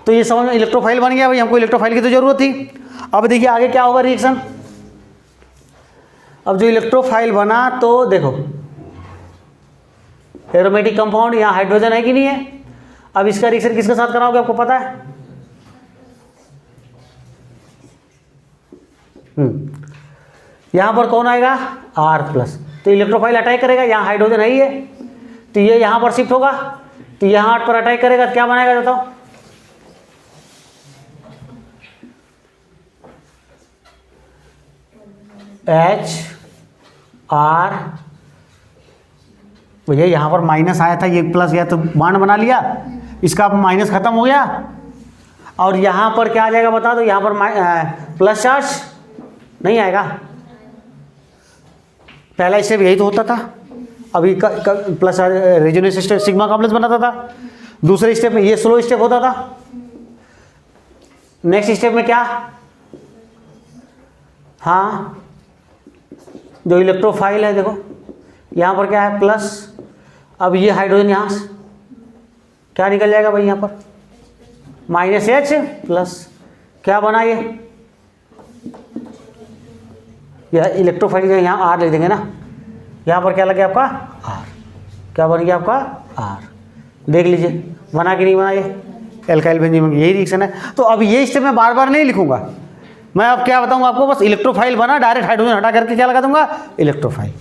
Speaker 1: तो ये समझ में इलेक्ट्रोफाइल बन गया भाई, हमको इलेक्ट्रोफाइल की तो जरूरत थी। अब देखिए आगे क्या होगा रिएक्शन। अब जो इलेक्ट्रोफाइल बना तो देखो एरोमेटिक कंपाउंड, यहाँ हाइड्रोजन है कि नहीं है। अब इसका रिएक्शन किसके साथ कराओगे आपको पता है, यहां पर कौन आएगा, R+। तो इलेक्ट्रोफाइल अटैक करेगा, यहाँ हाइड्रोजन है ही है, तो ये यहां पर शिफ्ट होगा, तो यहां पर अटैक करेगा तो क्या बनाएगा बताओ, HR। भैया यहां पर माइनस आया था, ये प्लस गया तो बाण बना लिया, इसका माइनस खत्म हो गया, और यहां पर क्या आ जाएगा बता दो, यहां पर प्लस चार्ज नहीं आएगा। पहला स्टेप यही तो होता था, अभी plus resonance step sigma complex बनाता था। दूसरे स्टेप में ये स्लो स्टेप होता था। नेक्स्ट स्टेप में क्या, हाँ जो इलेक्ट्रोफाइल है देखो यहां पर क्या है प्लस, अब ये हाइड्रोजन यहां से क्या निकल जाएगा भाई, यहां पर -H प्लस, क्या बना ये, यह इलेक्ट्रोफाइल का यहाँ R लिख देंगे ना, यहाँ पर क्या लगे आपका R, क्या बन गया आपका R। देख लीजिए बना कि नहीं बना, ये एल्काइल बेंजीन, यही रिएक्शन है। तो अब ये स्टेप मैं बार बार नहीं लिखूंगा, मैं अब क्या बताऊंगा आपको, बस इलेक्ट्रोफाइल बना, डायरेक्ट हाइड्रोजन हटा करके क्या लगा दूंगा, इलेक्ट्रोफाइल।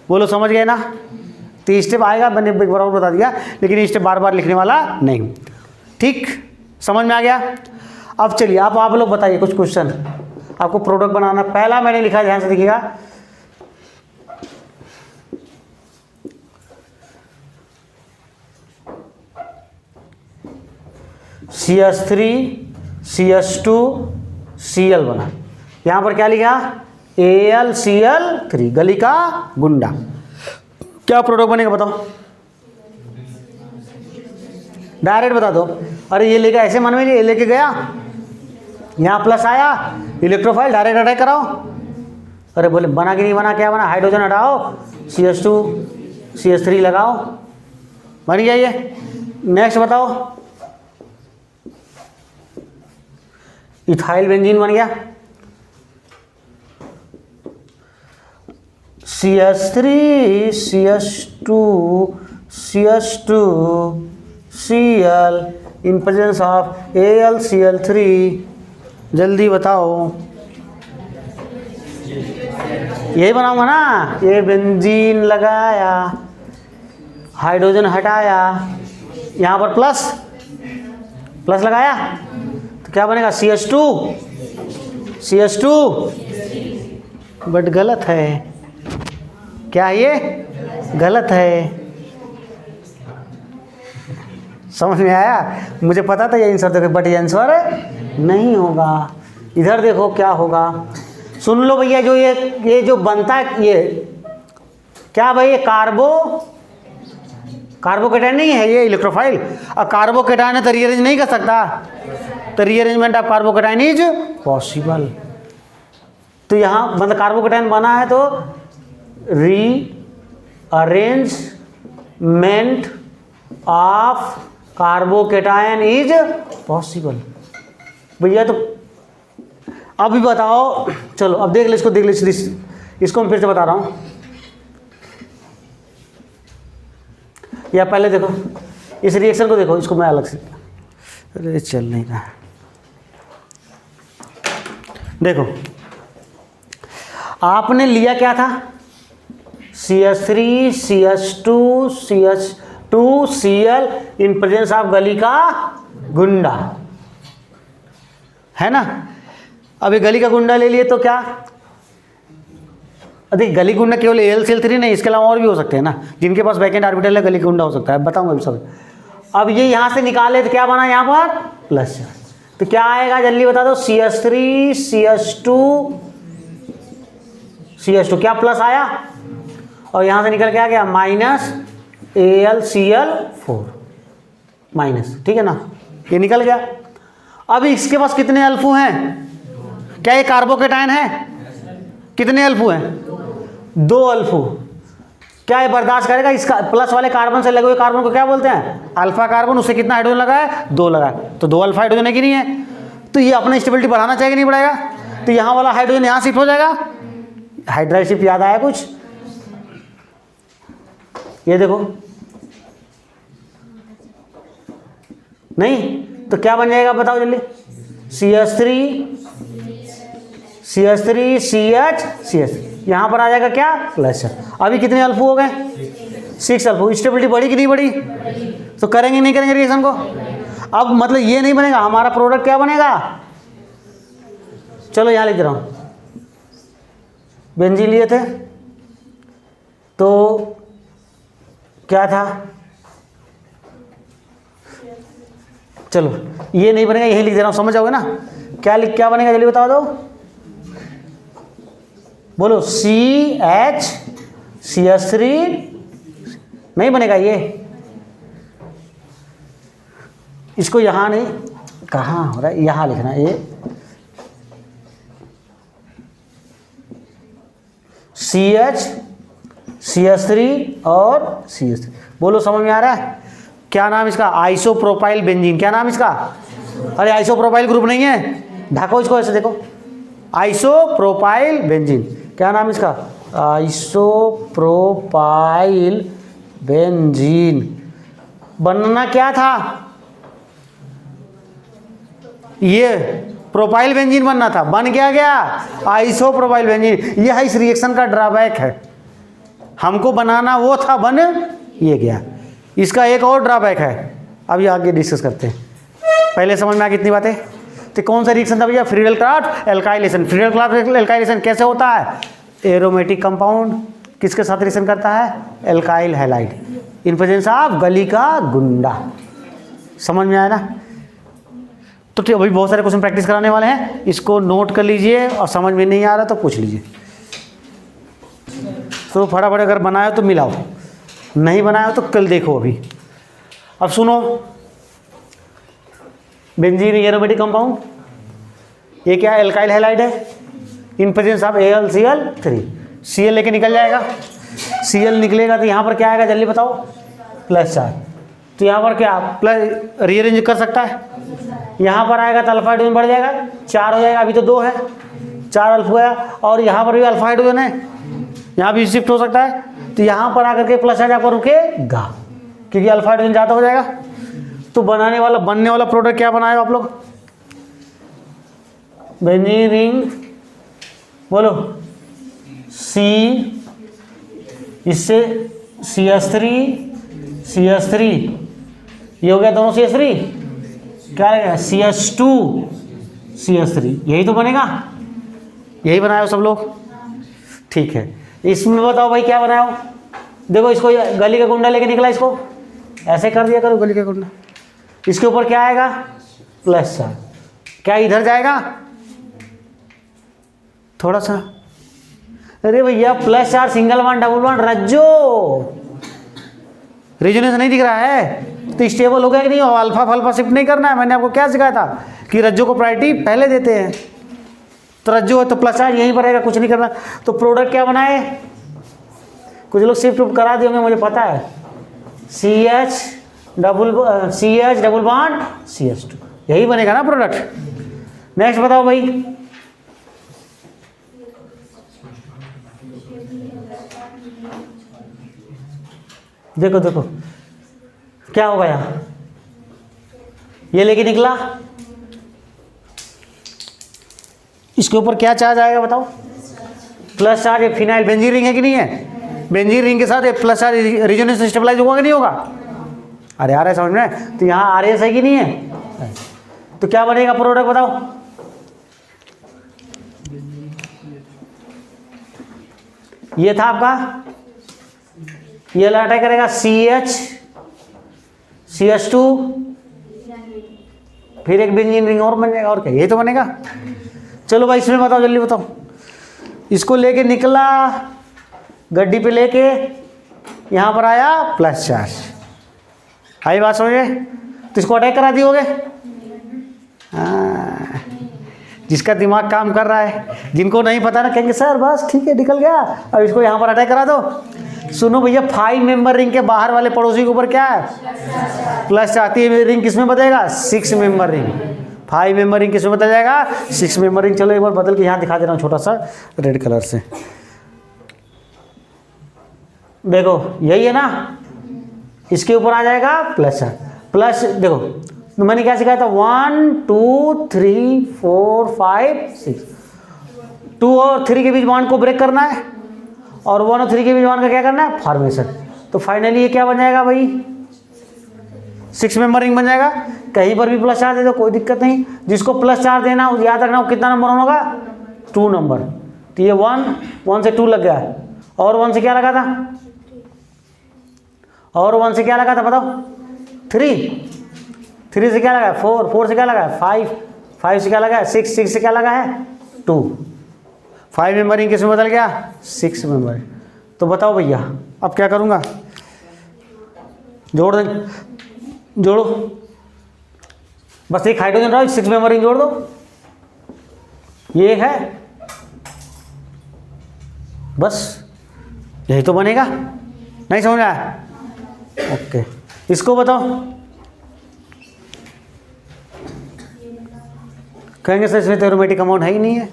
Speaker 1: बोलो समझ गए ना। तो स्टेप आएगा, मैंने बराबर बता दिया, लेकिन ये स्टेप बार बार लिखने वाला नहीं। ठीक, समझ में आ गया। अब चलिए आप लोग बताइए कुछ क्वेश्चन, आपको प्रोडक्ट बनाना। पहला मैंने लिखा, ध्यान से देखिएगा, CH3CH2Cl बना, यहां पर क्या लिखा, AlCl3, गली का गुंडा। क्या प्रोडक्ट बनेगा बताओ, डायरेक्ट बता दो। अरे ये लेके ऐसे मन में नहीं, ये लेके गया यहाँ प्लस आया, इलेक्ट्रोफाइल डायरेक्ट अटैक कराओ। अरे बोले बना कि नहीं बना, क्या बना, हाइड्रोजन हटाओ, CH2 CH3 लगाओ, बन गया ये। नेक्स्ट बताओ, इथाइल बेंजीन बन गया, CH3 CH2 CH2Cl in presence of AlCl3, जल्दी बताओ। यही बनाऊंगा ना, ये बेंजीन लगाया, हाइड्रोजन हटाया, यहाँ पर प्लस प्लस लगाया, तो क्या बनेगा, CH2 बट गलत है, क्या ये गलत है। समझ में आया, मुझे पता था ये आंसर देखो, बट ये आंसर नहीं होगा। इधर देखो क्या होगा, सुन लो भैया, जो ये जो बनता है ये क्या भाई, ये कार्बोकेटाइन नहीं है, ये इलेक्ट्रोफाइल। अब कार्बोकेटाइन है तो रीअरेंज नहीं कर सकता, तो rearrangement of carbocation is possible. तो यहाँ मतलब कार्बोकेटाइन बना है तो rearrangement of carbocation is possible. भैया तो अभी बताओ, चलो अब देख लो इसको, देख लो इसको मैं फिर से बता रहा हूँ। या पहले देखो इस रिएक्शन को, देखो इसको मैं अलग से, अरे चल नहीं रहा। देखो आपने लिया क्या था, CH3 CH2 CH2 Cl in presence of गली का गुंडा, है ना। अब ये गली का गुंडा ले लिए तो क्या, अधिक गली गुंडा केवल AlCl3 नहीं, इसके अलावा और भी हो सकते हैं ना, जिनके पास बैकेंड ऑर्बिटल है गली गुंडा हो सकता है, बताऊंगा अभी सब। अब ये यहाँ से निकाले तो क्या बना यहाँ पर प्लस चार्ज, तो क्या आएगा जल्दी बता दो, CH3 CH2 क्या प्लस आया, और यहाँ से निकल के आ गया माइनस AlCl4 माइनस, ठीक है ना, ये निकल गया। अब इसके पास कितने अल्फू हैं, क्या ये कार्बोकेटायन है, कितने अल्फू हैं, 2 अल्फू। क्या ये बर्दाश्त करेगा, इसका प्लस वाले कार्बन से लगे हुए कार्बन को क्या बोलते हैं, अल्फा कार्बन, उससे कितना हाइड्रोजन लगा है, 2 लगा है, तो 2 अल्फा हाइड्रोजन है कि नहीं है, तो ये अपनी स्टेबिलिटी बढ़ाना चाहिए नहीं बढ़ाएगा, तो यहाँ वाला हाइड्रोजन यहाँ शिफ्ट हो जाएगा। हाइड्राइड शिफ्ट याद आया कुछ, ये देखो नहीं, तो क्या बन जाएगा बताओ जल्दी, CH3 CH यहाँ पर आ जाएगा क्या प्लस। अभी कितने अल्फू हो गए, 6 अल्फू। स्टेबिलिटी बढ़ी कि नहीं बढ़ी, तो करेंगे नहीं करेंगे रिएक्शन को। अब मतलब ये नहीं बनेगा, हमारा प्रोडक्ट क्या बनेगा, चलो यहाँ लिख रहा हूँ, बेंजीन लिए थे तो क्या था, चलो ये नहीं बनेगा, यही लिख दे रहा हूँ, समझ जाओगे ना, क्या बनेगा जल्दी बता दो, बोलो CH3 नहीं बनेगा ये, इसको यहाँ नहीं, कहाँ हो रहा है, यहाँ लिखना ये CH3 और CH3, बोलो समझ में आ रहा है। क्या नाम इसका, आइसोप्रोपाइल बेंजीन, क्या नाम इसका, अरे आइसोप्रोपाइल ग्रुप नहीं है, ढको इसको ऐसे देखो, आइसोप्रोपाइल बेंजीन, क्या नाम इसका, आइसोप्रोपाइल बेंजीन। बनना क्या था, ये प्रोपाइल बेंजीन बनना था, बन क्या गया आइसोप्रोपाइल बेंजीन। यह इस रिएक्शन का ड्रॉबैक है, हमको बनाना वो था, बन ये गया। इसका एक और ड्रॉबैक है, अभी आगे डिस्कस करते हैं, पहले समझ में आ कितनी बातें। तो कौन सा रिएक्शन था भैया, Friedel Crafts alkylation. Friedel Crafts alkylation कैसे होता है, एरोमेटिक कंपाउंड किसके साथ रिएक्शन करता है, alkyl halide in presence of गली का गुंडा। समझ में आया ना। तो ठीक, अभी बहुत सारे क्वेश्चन प्रैक्टिस कराने वाले हैं, इसको नोट कर लीजिए, और समझ में नहीं आ रहा तो पूछ लीजिए। तो फटाफट अगर बनाए तो मिलाओ, नहीं बनाया तो कल देखो। अभी अब सुनो, बेंजीन एरोमेटिक कंपाउंड, ये क्या है, एल्काइल हैलाइड है इन प्रेजेंस ऑफ AlCl3। Cl लेके निकल जाएगा, Cl निकलेगा तो यहाँ पर क्या आएगा जल्दी बताओ, प्लस चार्ज। तो यहाँ पर क्या प्लस रीअरेंज कर सकता है, यहाँ पर आएगा तो अल्फा हाइड्रोजन बढ़ जाएगा, 4 हो जाएगा, अभी तो 2 है, 4 अल्फा है, और यहाँ पर भी अल्फा हाइड्रोजन है, यहाँ भी शिफ्ट हो सकता है, तो यहाँ पर आकर के प्लस चार्ज आपको रुकेगा, क्योंकि अल्फा हाइड्रोजन ज़्यादा हो जाएगा। तो बनने वाला प्रोडक्ट क्या बनाएगा आप लोग, बेंजीन रिंग, बोलो C, इससे CH3 ये हो गया, दोनों CH3, क्या रहेगा CH2 CH3, यही तो बनेगा, यही बनाए हो सब लोग, ठीक है। इसमें बताओ भाई क्या बनाए हो, देखो इसको गली का गुंडा लेके निकला, इसको ऐसे कर दिया करो गली का गुंडा, इसके ऊपर क्या आएगा प्लस चार्ज, क्या इधर जाएगा थोड़ा सा, अरे भैया plus charge single one double one रज्जो, रेजोनेंस नहीं दिख रहा है तो स्टेबल हो गया कि नहीं, अल्फा फल्फा शिफ्ट नहीं करना है। मैंने आपको क्या सिखाया था कि रज्जो को प्रायोरिटी पहले देते हैं, तो रज्जो है तो प्लस चार्ज यहीं पर रहेगा, कुछ नहीं करना। तो प्रोडक्ट क्या बनाए, कुछ लोग शिफ्ट करा दिए होंगे मुझे पता है, CH डबल बॉन्ड CH2, यही बनेगा ना प्रोडक्ट। नेक्स्ट बताओ भाई, देखो क्या होगा यहाँ, ये लेके निकला, इसके ऊपर क्या चार्ज आएगा बताओ, प्लस चार्ज। ये फिनाइल बेंजीन रिंग है कि नहीं है, बेंजीन रिंग के साथ ये प्लस चार्ज रेजोनेंस स्टेबलाइज होगा कि नहीं होगा। अरे आ रहा है समझ में, तो यहाँ आर एस है कि नहीं है, तो क्या बनेगा प्रोडक्ट बताओ, ये था आपका, ये अटैक करेगा CH2, फिर एक बेंजीन रिंग और बन जाएगा, और क्या, यही तो बनेगा। चलो भाई इसमें बताओ, जल्दी बताओ। इसको लेके निकला, गड्डी पे लेके यहाँ पर आया, प्लस चार्ज, आई बात समझे, तो इसको अटैक करा दियोगे। हाँ, जिसका दिमाग काम कर रहा है, जिनको नहीं पता ना कहेंगे सर बस ठीक है निकल गया, अब इसको यहाँ पर अटैक करा दो। सुनो भैया, 5 मेंबर रिंग के बाहर वाले पड़ोसी के ऊपर क्या है, प्लस चाहती है रिंग, किसमें बदलेगा, 6 मेंबर रिंग। 5 मेंबर रिंग किसमें बदल जाएगा, 6 मेंबर रिंग। चलो एक बार बदल के यहाँ दिखा दे रहा हूँ छोटा सा रेड कलर से, देखो यही है ना, इसके ऊपर आ जाएगा प्लस, प्लस देखो तो मैंने क्या सिखाया था, 1 2 3 4 5 6, 2 और 3 के बीच बॉन्ड को ब्रेक करना है, और 1 और 3 के बीच बॉन्ड का क्या करना है, फॉर्मेशन। तो फाइनली ये क्या बन जाएगा भाई, 6 मेंबर रिंग बन जाएगा। कहीं पर भी प्लस चार्ज दे दो कोई दिक्कत नहीं, जिसको प्लस चार्ज देना याद रखना, कितना नंबर होगा, 2 नंबर। तो ये 1 से 2 लग गया, और 1 से क्या लगा था, और 1 से क्या लगा था बताओ, 3 से क्या लगा है, 4 से क्या लगा है, 5 से क्या लगा है, 6 से क्या लगा है, 2। 5 मेंबर रिंग किस में बदल गया, 6 मेंबर। तो बताओ भैया अब क्या करूँगा, जोड़ो, बस एक हाइड्रोजन रहा, 6 मेंबर रिंग जोड़ दो, ये एक है, बस यही तो बनेगा। नहीं समझ आया, ओके। इसको बताओ, कहेंगे सर इसमें तो एरोमेटिक अमाउंट है ही नहीं है,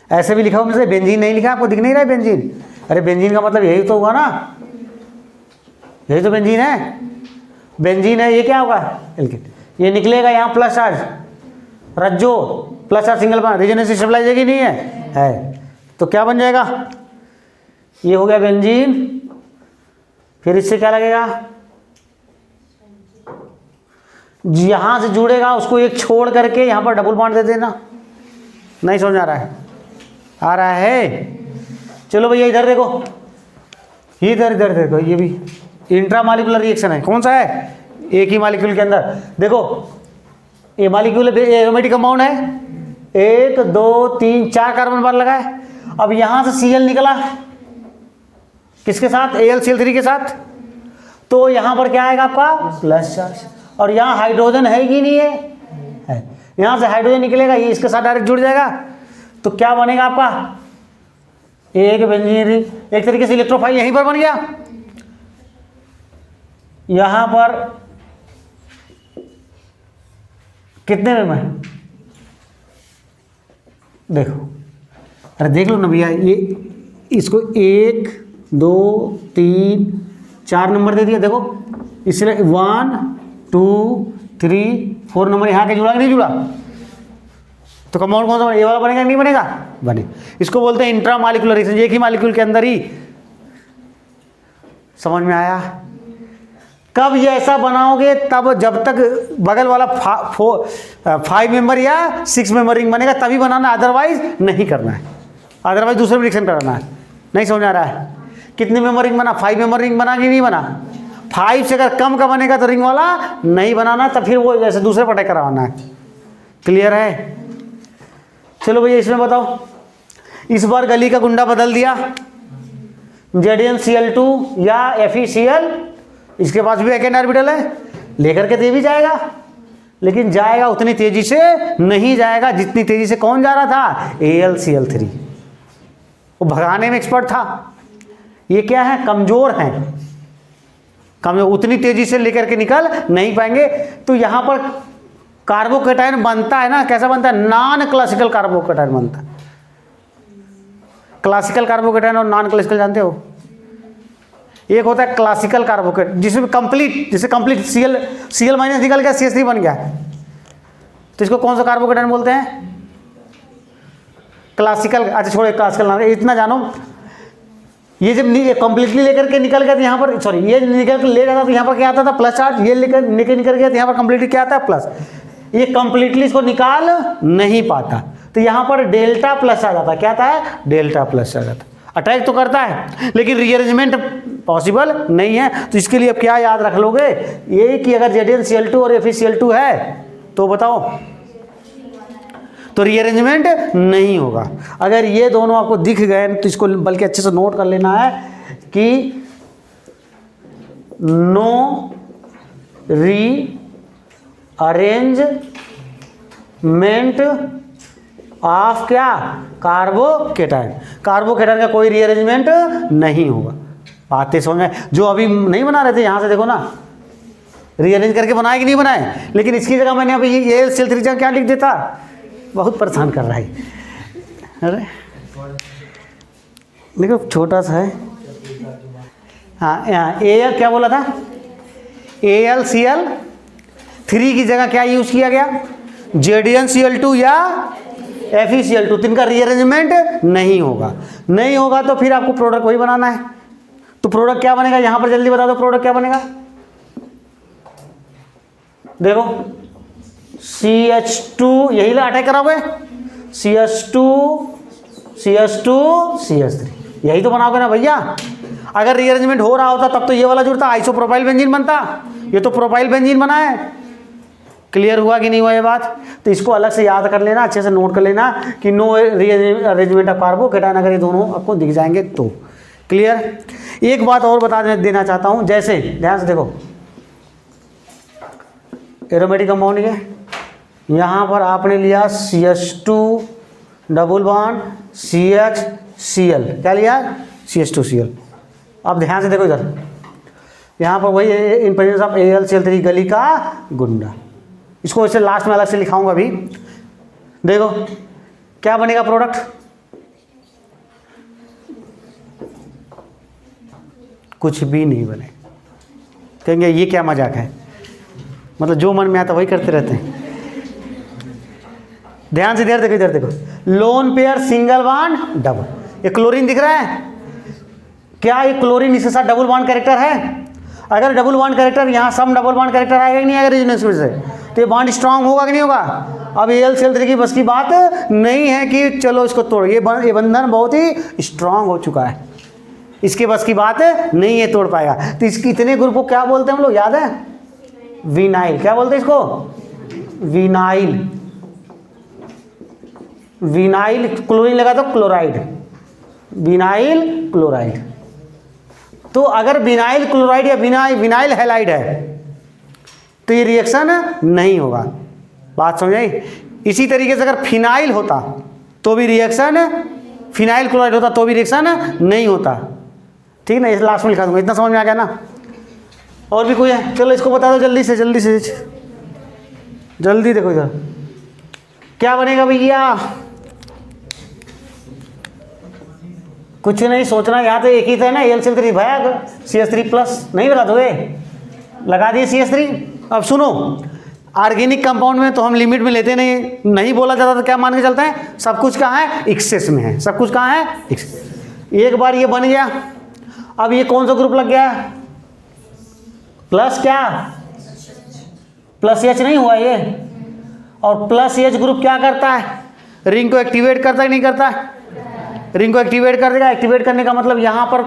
Speaker 1: ऐसे भी लिखा हो, मुझे बेंजीन नहीं लिखा, आपको दिख नहीं रहा है बेंजीन, अरे बेंजीन का मतलब यही तो होगा ना, यही तो बेंजीन है, बेंजीन है, ये क्या होगा, एल्केन, ये निकलेगा यहाँ प्लस चार्ज, रज्जो plus charge single bond, resonance stabilise है कि नहीं है, तो क्या बन जाएगा, ये हो गया बेंजीन। फिर इससे क्या लगेगा, यहां से जुड़ेगा, उसको एक छोड़ करके यहां पर डबल बॉन्ड दे देना। नहीं समझ आ रहा है, आ रहा है, चलो भैया इधर देखो, इधर देखो, ये भी इंट्रा मालिकुलर रिएक्शन है, कौन सा है, एक ही मालिक्यूल के अंदर। देखो ये मालिक्यूल एरोमेटिक कंपाउंड है, 1 2 3 4 कार्बन बार लगा है। अब यहां से Cl निकला, किसके साथ, AlCl3 के साथ, तो यहां पर क्या आएगा आपका, प्लस चार्ज, और यहाँ हाइड्रोजन है कि नहीं है, यहाँ से हाइड्रोजन निकलेगा, ये इसके साथ डायरेक्ट जुड़ जाएगा, तो क्या बनेगा आपका, एक बेंजीन रिंग, एक तरीके से इलेक्ट्रोफाइल यहीं पर बन गया। यहाँ पर कितने में मैं, देखो, अरे देख लो ना भैया, ये इसको 1 2 3 4 नंबर दे दिया, देखो इसलिए 1 2 3 4 नंबर यहाँ के जुड़ा कि नहीं जुड़ा, तो कंपाउंड कौन सा, ये वाला बनेगा नहीं बनेगा, बने। इसको बोलते हैं इंट्रा मालिकुलर रिएक्शन, एक ही मालिक्यूल के अंदर ही। समझ में आया, कब ये ऐसा बनाओगे, तब जब तक बगल वाला 5 मेंबर या 6 मेंबर रिंग बनेगा तभी बनाना, अदरवाइज नहीं करना है, अदरवाइज दूसरे में रिएक्शन कराना है। नहीं समझ आ रहा है, कितनी मेंबर रिंग बना, 5 मेंबर रिंग बना कि नहीं बना, 5 से अगर कम का बनेगा तो रिंग वाला नहीं बनाना, तब फिर वो जैसे दूसरे पर अटैक करवाना है। क्लियर है, चलो भैया इसमें बताओ, इस बार गली का गुंडा बदल दिया, ZnCl2 या FeCl, इसके पास भी सेकेंड ऑर्बिटल है, लेकर के दे भी जाएगा, लेकिन जाएगा उतनी तेजी से नहीं जाएगा जितनी तेजी से कौन जा रहा था, AlCl3, वो भगाने में एक्सपर्ट था। ये क्या है, कमजोर हैं, कमजोर, उतनी तेजी से लेकर के निकल नहीं पाएंगे। तो यहां पर कार्बोकेटायन बनता है ना, कैसा बनता है, नॉन क्लासिकल कार्बोकेटायन बनता है। क्लासिकल कार्बोकेटायन और नॉन क्लासिकल जानते हो, एक होता है क्लासिकल कार्बोकेट जिसमें कंप्लीट, जैसे कंप्लीट Cl माइनस निकल गया, CH3 बन गया, तो इसको कौन सा कार्बोकेटाइन बोलते हैं? क्लासिकल। अच्छा छोड़ो क्लासिकल नाम, इतना जानो, ये जब कंप्लीटली लेकर के निकल गया तो यहाँ पर, सॉरी ये निकल के ले जाता तो यहाँ पर क्या आता था? Plus charge. ये लेकर निकल गया तो यहाँ पर कंप्लीटली क्या आता है? प्लस। ये कंप्लीटली इसको निकाल नहीं पाता तो यहाँ पर डेल्टा प्लस आ जाता। क्या आता है? डेल्टा प्लस आ जाता। अटैक तो करता है लेकिन रीअरेंजमेंट पॉसिबल नहीं है। तो इसके लिए अब क्या याद रख लोगे? ये कि अगर ZnCl2 और FeCl2 है तो बताओ, तो रीअरेंजमेंट नहीं होगा। अगर ये दोनों आपको दिख गए तो इसको बल्कि अच्छे से नोट कर लेना है कि नो रीअरेंजमेंट ऑफ क्या? कार्बोकेटाइन। कार्बोकेटाइन का कोई रीअरेंजमेंट नहीं होगा। बातें समझ में? जो अभी नहीं बना रहे थे यहाँ से देखो ना, रीअरेंज करके बनाए कि नहीं बनाए, लेकिन इसकी जगह मैंने अभी ये AlCl3 क्या लिख देता, बहुत परेशान कर रहा है। अरे देखो छोटा सा है। हाँ यहाँ Al क्या बोला था? AlCl3 की जगह क्या यूज किया गया? ZnCl2 या FeCl2। तो इनका रीअरेंजमेंट नहीं होगा। नहीं होगा तो फिर आपको प्रोडक्ट वही बनाना है। तो प्रोडक्ट क्या बनेगा यहाँ पर जल्दी बता दो, प्रोडक्ट क्या बनेगा? देखो CH2, यही ला अटैक कराओगे, CH2 CH3, यही तो बनाओगे ना भैया। अगर रीअरेंजमेंट हो रहा होता तब तो ये वाला जुड़ता, आइसोप्रोपाइल बेंजीन बनता। ये तो प्रोपाइल बेंजीन बना है। क्लियर हुआ कि नहीं हुआ ये बात? तो इसको अलग से याद कर लेना, अच्छे से नोट कर लेना कि नो रीअरेंजमेंट ऑफ कार्बोकेटाइन, अगर ये दोनों आपको दिख जाएंगे तो। क्लियर? एक बात और बता देना चाहता हूं, जैसे ध्यान से देखो, एरोमेटिक कंपाउंड है, यहाँ पर आपने लिया CH2 डबल बॉन्ड CHCl, क्या लिया? CH2Cl। अब ध्यान से देखो इधर, यहाँ पर वही इन प्रेजेंस ऑफ AlCl3 गली का गुंडा। इसको इसे लास्ट में अलग से लिखाऊंगा अभी। देखो क्या बनेगा प्रोडक्ट? कुछ भी नहीं बने। कहेंगे ये क्या मजाक है, मतलब जो मन में आता वही करते रहते हैं। ध्यान से इधर देखो, इधर देखो, lone pair single bond double. ये क्लोरीन दिख रहा है क्या? ये क्लोरीन इसके साथ डबल बॉन्ड कैरेक्टर है। अगर डबल बॉन्ड कैरेक्टर यहाँ सम डबल बॉन्ड कैरेक्टर आएगा कि नहीं आएगा रेजोनेंस में से, तो ये बॉन्ड स्ट्रांग होगा कि नहीं होगा? अब AlCl3 की बस की बात नहीं है कि चलो इसको तोड़, ये बंधन बहुत ही स्ट्रांग हो चुका है, इसके बस की बात नहीं है, तोड़ पाएगा। तो इसकी इतने ग्रुप को क्या बोलते हैं हम लोग, याद है? विनाइल। क्या बोलते हैं इसको? विनाइल। विनाइल क्लोरीन लगा तो क्लोराइड, विनाइल क्लोराइड। तो अगर विनाइल क्लोराइड या विनाइल हैलाइड है तो ये रिएक्शन नहीं होगा। बात समझ आई? इसी तरीके से अगर फिनाइल होता तो भी रिएक्शन, फिनाइल क्लोराइड होता तो भी रिएक्शन नहीं होता। ठीक ना? इस लास्ट में लिखा दूंगा। इतना समझ में आ गया ना? और भी कोई है? चलो इसको बता दो जल्दी से, जल्दी से, जल्दी देखो इधर क्या बनेगा भैया। कुछ नहीं सोचना, यहाँ तो एक ही था ना AlCl3 भैया, CH3 प्लस नहीं बता दोगे, लगा दिए CH3। अब सुनो, ऑर्गेनिक कंपाउंड में तो हम लिमिट में लेते नहीं बोला जाता तो क्या मान के चलते हैं? सब कुछ कहाँ है? एक्सेस में है। सब कुछ कहाँ है? एक्सेस। एक बार ये बन गया, अब ये कौन सा ग्रुप लग गया? प्लस क्या? प्लस H नहीं हुआ ये? और प्लस H ग्रुप क्या करता है? रिंग को एक्टिवेट करता है नहीं करता? रिंग को एक्टिवेट कर देगा। एक्टिवेट करने का मतलब यहाँ पर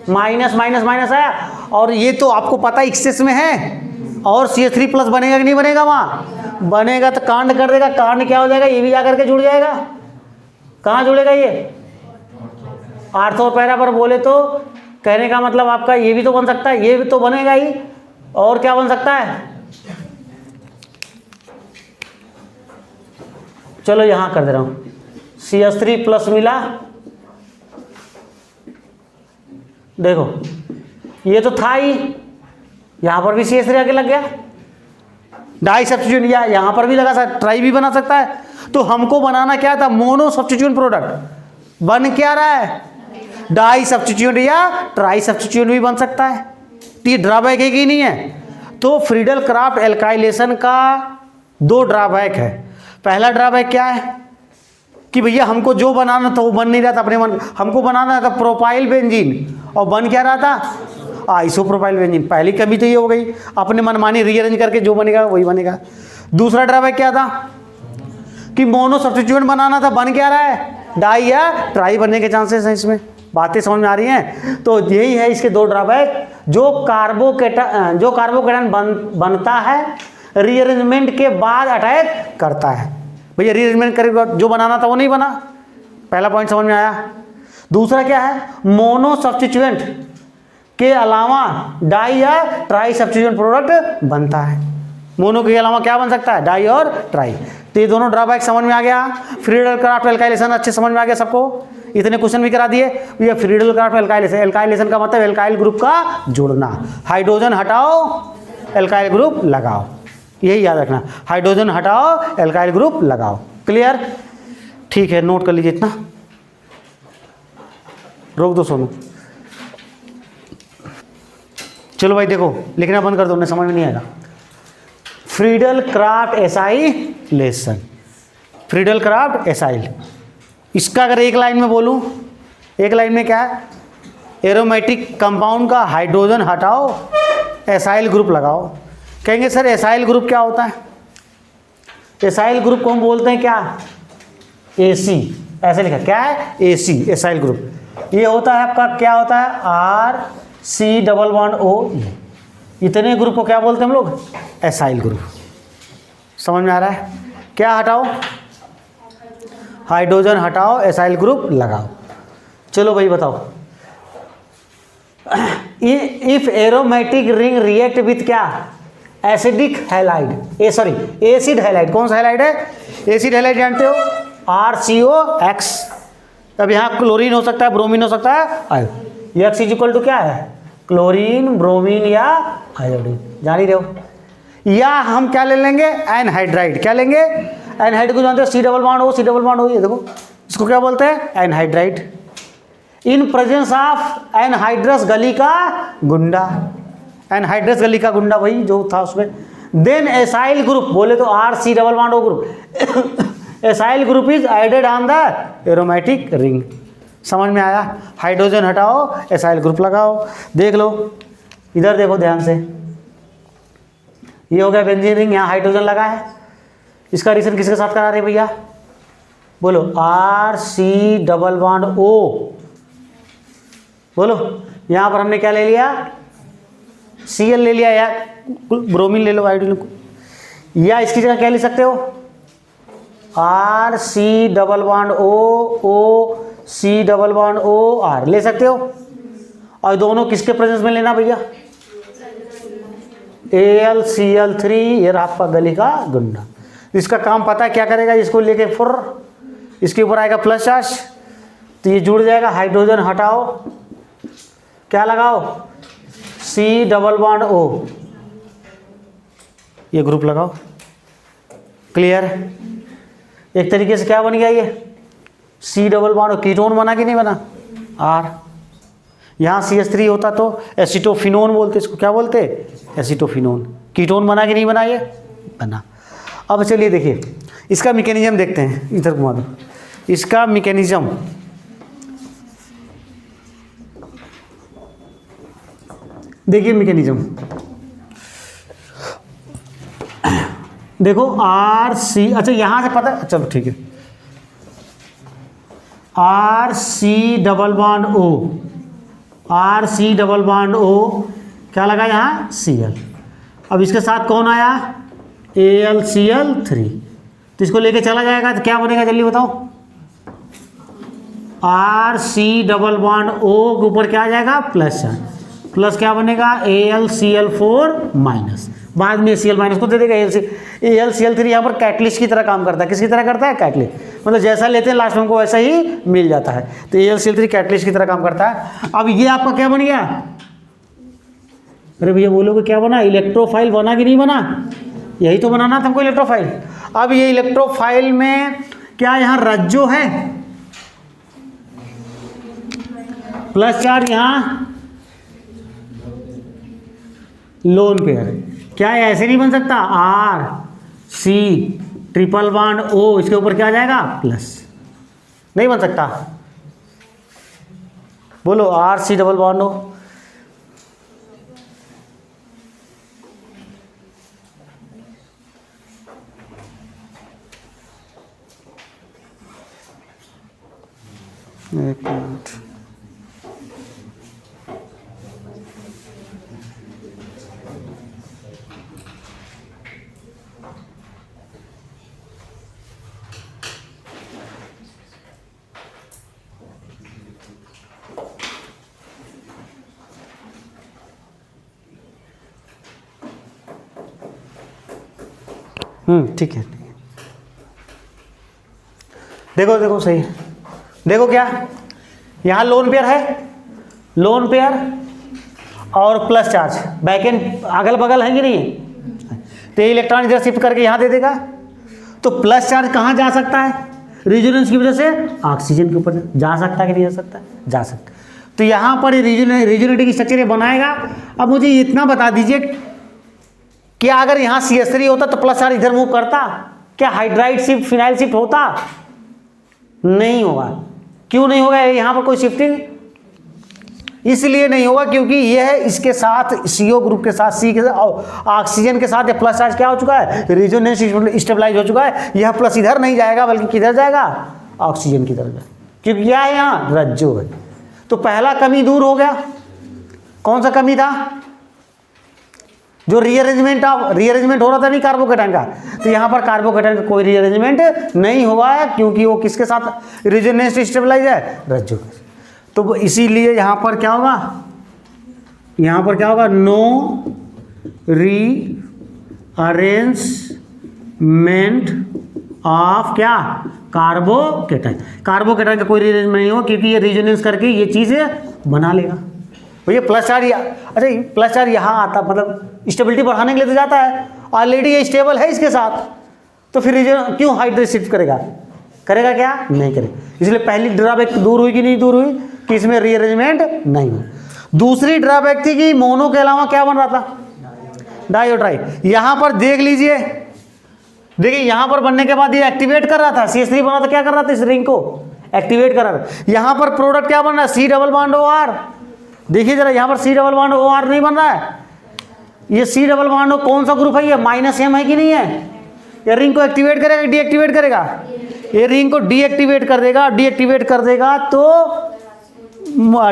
Speaker 1: माइनस माइनस माइनस आया, और ये तो आपको पता है एक्सेस में है, और CH3 प्लस बनेगा कि नहीं बनेगा? वहाँ बनेगा तो कांड कर देगा। कांड क्या हो जाएगा? ये भी जाकर के जुड़ जाएगा। कहाँ जुड़ेगा ये? आर्थो पैरा पर बोले तो कहने का मतलब आपका ये भी तो बन सकता है, ये भी तो बनेगा ही, और क्या बन सकता है? चलो यहाँ कर दे रहा हूँ, CH3 प्लस मिला, देखो ये तो था ही, यहाँ पर भी CH3 आगे लग गया, डाई सब्स्टिट्यूट या यहाँ पर भी लगा सकता, ट्राई भी बना सकता है। तो हमको बनाना क्या था? Mono substitute product. बन क्या रहा है? डाई सब्स्टिट्यूएंट या ट्राई सब्स्टिट्यूएंट भी बन सकता है। तो ये ड्रॉबैक है कि नहीं है? तो फ्रीडल क्राफ्ट एल्काइलेशन का 2 ड्रॉबैक है। पहला ड्रॉबैक क्या है कि भैया हमको जो बनाना था वो बन नहीं रहा था अपने मन, हमको बनाना था प्रोपाइल बेंजीन और बन क्या रहा था आइसोप्रोपाइल बेंजीन। पहली कमी तो ये हो गई, अपने मनमानी रीअरेंज करके जो बनेगा वही बनेगा। दूसरा ड्रॉबैक क्या था कि मोनो सब्स्टिट्यूएंट बनाना था, बन क्या रहा है डाई या ट्राई बनने के चांसेस हैं। इसमें बातें समझ में आ रही हैं? तो यही है इसके 2 ड्रॉबैक। जो कार्बोकेटन बनता है रीअरेंजमेंट के बाद अटैक करता है। भैया रीअरेंजमेंट करके जो बनाना था वो नहीं बना, पहला पॉइंट समझ में आया। दूसरा क्या है, मोनो सब्स्टिट्यूएंट के अलावा डाई या ट्राई सब्स्टिट्यूएंट प्रोडक्ट बनता है। मोनो के अलावा क्या बन सकता है, डाई और ट्राई। तो ये दोनों ड्रॉबैक समझ में आ गया। फ्रीडल क्राफ्ट एल्काइलेशन अच्छे समझ में आ गया सबको, इतने क्वेश्चन भी करा दिए। ये फ्रीडल क्राफ्ट एल्काइलेशन, एल्काइलेशन का मतलब एल्काइल ग्रुप का जुड़ना। हाइड्रोजन हटाओ एल्काइल ग्रुप लगाओ, यही याद रखना, हाइड्रोजन हटाओ एल्काइल ग्रुप लगाओ। क्लियर? ठीक है, नोट कर लीजिए इतना। रोक दो सोनू। चलो भाई देखो, लिखना बंद कर दो, उन्हें समझ में नहीं आएगा। Friedel Crafts acylation, Friedel craft acyl, इसका अगर एक लाइन में बोलूं, एक लाइन में क्या है, एरोमेटिक कंपाउंड का हाइड्रोजन हटाओ एसाइल ग्रुप लगाओ। कहेंगे सर एसाइल ग्रुप क्या होता है? एसाइल ग्रुप को हम बोलते हैं क्या, एसी, ऐसे लिखा क्या है, एसी एसाइल ग्रुप। ये होता है आपका क्या होता है, RC++O। इतने ग्रुप को क्या बोलते हैं हम लोग, एसाइल ग्रुप। समझ में आ रहा है? क्या हटाओ, हाइड्रोजन हटाओ एसाइल ग्रुप लगाओ। चलो भाई बताओ, if aromatic ring react with क्या, एसिडिक हैलाइड, एसिड हैलाइड। कौन सा हैलाइड है, एसिड हैलाइड जानते हो, RCOX। अब यहाँ क्लोरीन हो सकता है, ब्रोमीन हो सकता है, X इक्वल टू क्या है, क्लोरीन, ब्रोमीन या आयोडीन, जान ही रहे हो। या हम क्या ले लेंगे, एनहाइड्राइड। क्या लेंगे, एनहाइड को जानते हो, C++O, ये देखो इसको क्या बोलते हैं, anhydride. In presence of anhydrous गली का गुंडा, एनहाइड्रस गली का गुंडा वही जो था उसमें। देन एसाइल ग्रुप बोले तो RC++O group. Acyl group is added on the aromatic ring. समझ में आया? हाइड्रोजन हटाओ एसाइल ग्रुप लगाओ। देख लो इधर, देखो ध्यान से, ये हो गया बेंजीन रिंग, यहाँ हाइड्रोजन लगा है। इसका रिएक्शन किसके साथ करा रहे भैया, बोलो, RC++O। बोलो, यहाँ पर हमने क्या ले लिया, Cl ले लिया या ब्रोमीन ले लो, आयोडीन को, या इसकी जगह क्या ले सकते हो, RC++O ले सकते हो। और दोनों किसके प्रेजेंस में लेना भैया, AlCl3, ये रहा आपका गली का गुंडा। इसका काम पता है क्या करेगा, इसको लेके फुर, इसके ऊपर आएगा प्लस चार्ज, तो ये जुड़ जाएगा। हाइड्रोजन हटाओ, क्या लगाओ, C++O, ये ग्रुप लगाओ। क्लियर? एक तरीके से क्या बन गया ये, C++O, कीटोन बना कि नहीं बना, R। यहाँ CH3 होता तो एसिटोफिनोन बोलते, इसको क्या बोलते, एसिटोफिनोन। कीटोन बना कि नहीं बना, ये बना। अब चलिए देखिए इसका मैकेनिज्म देखते हैं, इधर घुमा दो। इसका मैकेनिज्म देखिए, मैकेनिज्म देखो, RC, अच्छा यहाँ से पता, चलो ठीक है, RC++O, क्या लगा यहाँ, Cl। अब इसके साथ कौन आया, AlCl3, तो इसको लेके चला जाएगा तो क्या बनेगा, जल्दी बताओ, RC++O के ऊपर क्या आ जाएगा, प्लस चार्ज, प्लस क्या बनेगा, AlCl4-। बाद में Cl- को दे देगा AlCl3। यहाँ पर कैटलिस्ट की तरह काम करता है। किसकी तरह करता है, कैटलिस्ट, मतलब जैसा लेते हैं लास्ट में हमको वैसा ही मिल जाता है। तो AlCl3 कैटलिस्ट की तरह काम करता है। अब ये आपका क्या बन गया, अरे भैया बोलोगे क्या बना, इलेक्ट्रोफाइल बना कि नहीं बना, यही तो बनाना था हमको, इलेक्ट्रोफाइल। अब ये इलेक्ट्रोफाइल में क्या यहाँ रज्जो है, प्लस चार्ज यहाँ लोन पेयर, क्या है ऐसे नहीं बन सकता, R C triple bond O, इसके ऊपर क्या आ जाएगा प्लस, नहीं बन सकता। बोलो R C double bond O, एक मिनट, ठीक है, देखो देखो सही है, देखो क्या यहाँ लोन पेयर है, लोन पेयर और प्लस चार्ज बैक एंड अगल बगल है कि नहीं है, तो ये इलेक्ट्रॉन इधर शिफ्ट करके यहाँ दे देगा, तो प्लस चार्ज कहाँ जा सकता है, रेजोनेंस की वजह से ऑक्सीजन के ऊपर जा सकता है कि नहीं जा सकता, जा सकता। तो यहाँ पर रेजोनेटिंग स्ट्रक्चर ये बनाएगा। अब मुझे इतना बता दीजिए कि अगर यहाँ CH3 होता तो प्लस चार्ज इधर मूव करता, क्या हाइड्राइड शिफ्ट फिनाइल शिफ्ट होता, नहीं होगा। क्यों नहीं होगा, यहाँ पर कोई शिफ्टिंग इसलिए नहीं होगा क्योंकि यह इसके साथ CO ग्रुप के साथ C के साथ ऑक्सीजन के साथ प्लस चार्ज क्या हो चुका है, रेजोनेंस स्टेबलाइज हो चुका है। यह प्लस इधर नहीं जाएगा बल्कि किधर जाएगा, ऑक्सीजन की तरफ, क्योंकि क्या है यहाँ रज्जो है। तो पहला कमी दूर हो गया। कौन सा कमी था, जो रीअरेंजमेंट हो रहा था नहीं कार्बोकेटाइन का, तो यहाँ पर कार्बोकेटाइन का कोई रीअरेंजमेंट नहीं हुआ है क्योंकि वो किसके साथ रेजोनेंस स्टेबलाइज है, रज्जो। तो इसीलिए यहाँ पर क्या होगा, यहाँ पर क्या होगा, नो रीअरेंजमेंट ऑफ क्या, कार्बोकेटाइन। कार्बोकेटाइन का कोई रीअरेंजमेंट नहीं होगा क्योंकि ये रेजोनेंस करके ये चीज़ें बना लेगा। तो ये प्लस चार्ज, अच्छा प्लस चार्ज यहाँ आता मतलब स्टेबिलिटी बढ़ाने के लिए तो जाता है, ऑलरेडी ये स्टेबल है इसके साथ, तो फिर क्यों हाइड्रेट शिफ्ट करेगा, करेगा क्या, नहीं करेगा। इसलिए पहली ड्रॉबैक दूर हुई कि नहीं दूर हुई, कि इसमें रीअरेंजमेंट नहीं हुआ। दूसरी ड्रॉबैक थी कि मोनो के अलावा क्या बन रहा था, डाई और ट्राई। यहाँ पर देख लीजिए, देखिए यहाँ पर बनने के बाद ये एक्टिवेट कर रहा था, CH3 बना था, क्या कर रहा था, इस रिंग को एक्टिवेट कर रहा था। यहाँ पर प्रोडक्ट क्या बन रहा है, C डबल बॉन्ड OR। देखिए जरा यहाँ पर C डबल बॉन्ड OR नहीं बन रहा है, ये C डबल बॉन्ड कौन सा ग्रुप है, ये -M है कि नहीं है। ये रिंग को एक्टिवेट करेगा, डीएक्टिवेट करेगा, ये रिंग को डीएक्टिवेट कर देगा, डीएक्टिवेट कर देगा तो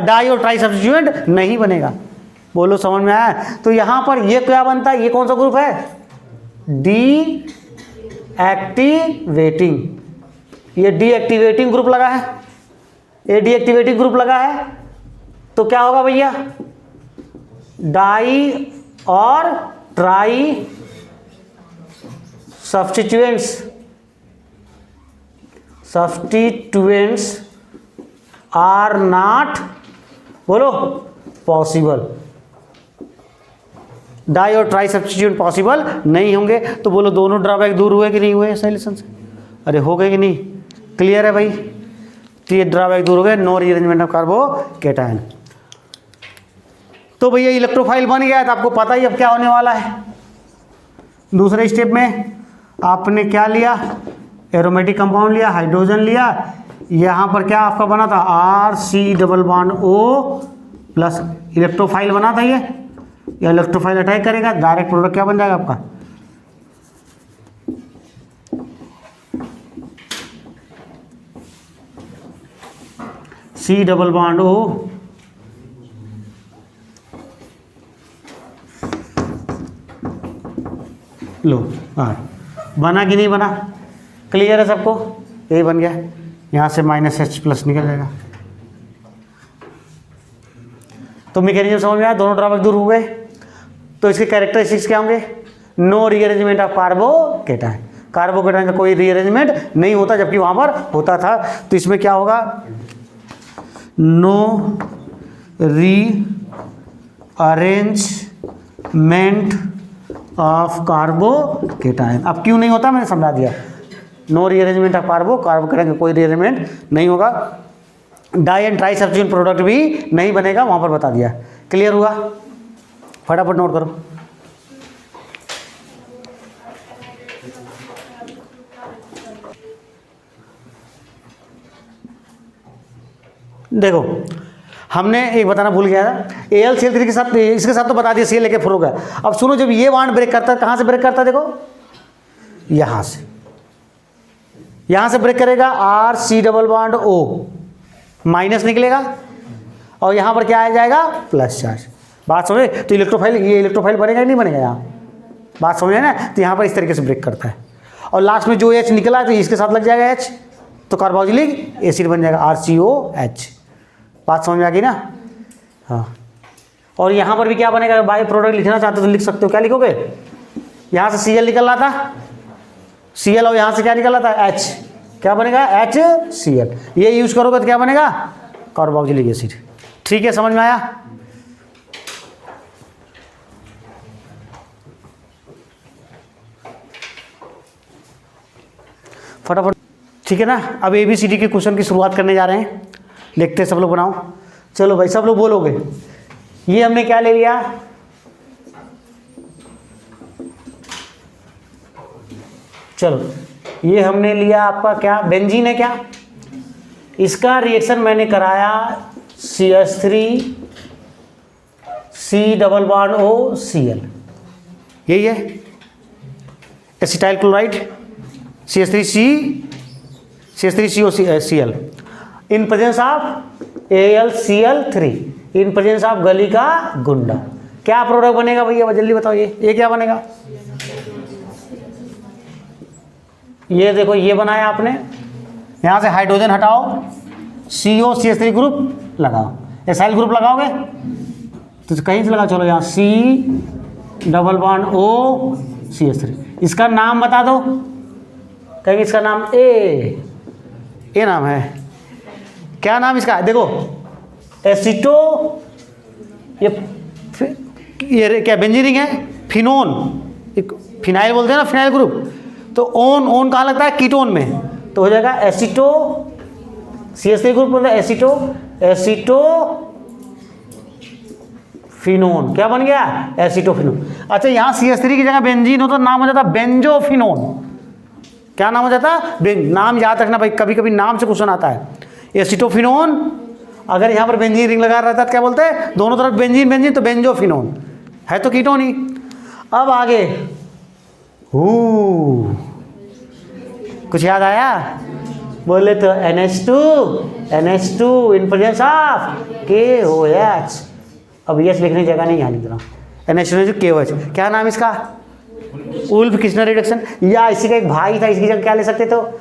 Speaker 1: डाई और ट्राई सब्स्टिट्यूएंट नहीं बनेगा। बोलो समझ में आया। तो यहाँ पर ये क्या बनता है, ये कौन सा ग्रुप है, डीएक्टिवेटिंग, ये डीएक्टिवेटिंग ग्रुप लगा है, ये डीएक्टिवेटिंग ग्रुप लगा है। तो क्या होगा भैया, डाई और ट्राई सब्स्टिट्यूएंट्स आर नॉट, बोलो पॉसिबल, डाई और ट्राई सब्स्टिट्यूएंट पॉसिबल नहीं होंगे। तो बोलो दोनों ड्रॉबैक दूर हुए कि नहीं हुए सॉल्यूशन से, अरे हो गए कि नहीं, क्लियर है भाई। तो ये ड्रॉबैक दूर हो गए, नो रीअरेंजमेंट ऑफ कार्बोकेटाइन। तो भैया इलेक्ट्रोफाइल बन गया, तो आपको पता ही अब क्या होने वाला है। दूसरे स्टेप में आपने क्या लिया, एरोमेटिक कंपाउंड लिया, हाइड्रोजन लिया, यहाँ पर क्या आपका बना था, RC double bond O plus electrophile बना था। ये इलेक्ट्रोफाइल अटैक करेगा, डायरेक्ट प्रोडक्ट क्या बन जाएगा आपका, C डबल बॉन्ड O लो, बना कि नहीं बना, क्लियर है सबको, ये बन गया। यहाँ से -H+ निकल जाएगा। तो मैकेनिज्म समझ में आया, दोनों ड्रॉबैक दूर हुए। तो इसके कैरेक्टरिस्टिक्स क्या होंगे, no rearrangement of carbocation, carbocation का कोई रीअरेंजमेंट नहीं होता जबकि वहाँ पर होता था। तो इसमें क्या होगा, नो रीअरेंजमेंट ऑफ कार्बोकेटाइन। अब क्यों नहीं होता मैंने समझा दिया, नो रीअरेंजमेंट ऑफ कार्बोकेटाइन का कोई रीअरेंजमेंट नहीं होगा। Di and tri substitution product भी नहीं बनेगा, वहाँ पर बता दिया। क्लियर हुआ? फटाफट नोट करो। देखो हमने एक बताना भूल गया था, AlCl3 के साथ, इसके साथ तो बता दिया Cl लेके फ्लो गया। अब सुनो, जब ये बॉन्ड ब्रेक करता है, कहाँ से ब्रेक करता है? देखो यहाँ से, यहाँ से ब्रेक करेगा, RC double bond O, minus निकलेगा और यहाँ पर क्या आ जाएगा? Plus charge. बात समझे? तो इलेक्ट्रोफाइल, ये इलेक्ट्रोफाइल बनेगा कि नहीं बनेगा? यहाँ बात समझे ना? तो यहाँ पर इस तरीके से ब्रेक करता है और लास्ट में जो H निकला तो इसके साथ लग जाएगा H, तो कार्बोक्सिलिक एसिड बन जाएगा RCOH। बात समझ में आ गई ना? हाँ। और यहाँ पर भी क्या बनेगा? बाई प्रोडक्ट लिखना चाहते हो तो लिख सकते हो। क्या लिखोगे? यहाँ से Cl निकल रहा था, Cl, और यहाँ से क्या निकल रहा था? H। क्या बनेगा? HCl। ये यूज करोगे तो क्या बनेगा? Carboxylic acid. ठीक है, समझ में आया? फटाफट, ठीक है ना? अब ABCD के क्वेश्चन की शुरुआत करने जा रहे हैं। देखते हैं, सब लोग बनाओ। चलो भाई, सब लोग बोलोगे। ये हमने क्या ले लिया? चलो, ये हमने लिया आपका क्या? बेंजीन है क्या? इसका रिएक्शन मैंने कराया CH3 C double bond O Cl, यही है acetyl chloride CH3COCl in presence of AlCl3 in presence of गली का गुंडा। क्या प्रोडक्ट बनेगा भैया? जल्दी बताओ। ये क्या बनेगा? ये देखो, ये बनाया आपने, यहाँ से हाइड्रोजन हटाओ, COCH3 ग्रुप लगाओ, एसाइल ग्रुप लगाओगे तो कहीं से लगा, चलो यहाँ C double bond O CH3। इसका नाम बता दो, कहेंगे इसका नाम ए नाम है। क्या नाम इसका है? देखो एसिटो, ये क्या बेंजीन रिंग है? फिनोन, एक फिनाइल बोलते हैं ना, फिनाइल ग्रुप। तो ओन कहाँ लगता है? कीटोन में, तो हो जाएगा एसिटो, CH3 ग्रुप बोलते हैं एसिटो फिनोन। क्या बन गया? एसिटोफिनोन। अच्छा, यहाँ CH3 की जगह बेंजीन हो तो नाम हो जाता बेंजोफिनोन। क्या नाम हो जाता? नाम याद रखना भाई, कभी कभी नाम से क्वेश्चन आता है। एसिटोफिनोन, अगर यहाँ पर बेंजीन रिंग लगा रहता है तो क्या बोलते हैं? दोनों तरफ बेंजीन, तो बेंजोफिनोन है, तो कीटोन ही। अब आगे कुछ याद आया? बोले तो NH2 in presence of KOH। अब H लिखने की जगह नहीं यहाँ लिख रहा हूँ। NH2 KOH। क्या नाम इसका? Wolff Kishner reduction. या इसी का एक भाई था, इसकी जगह क्या ले सकते तो?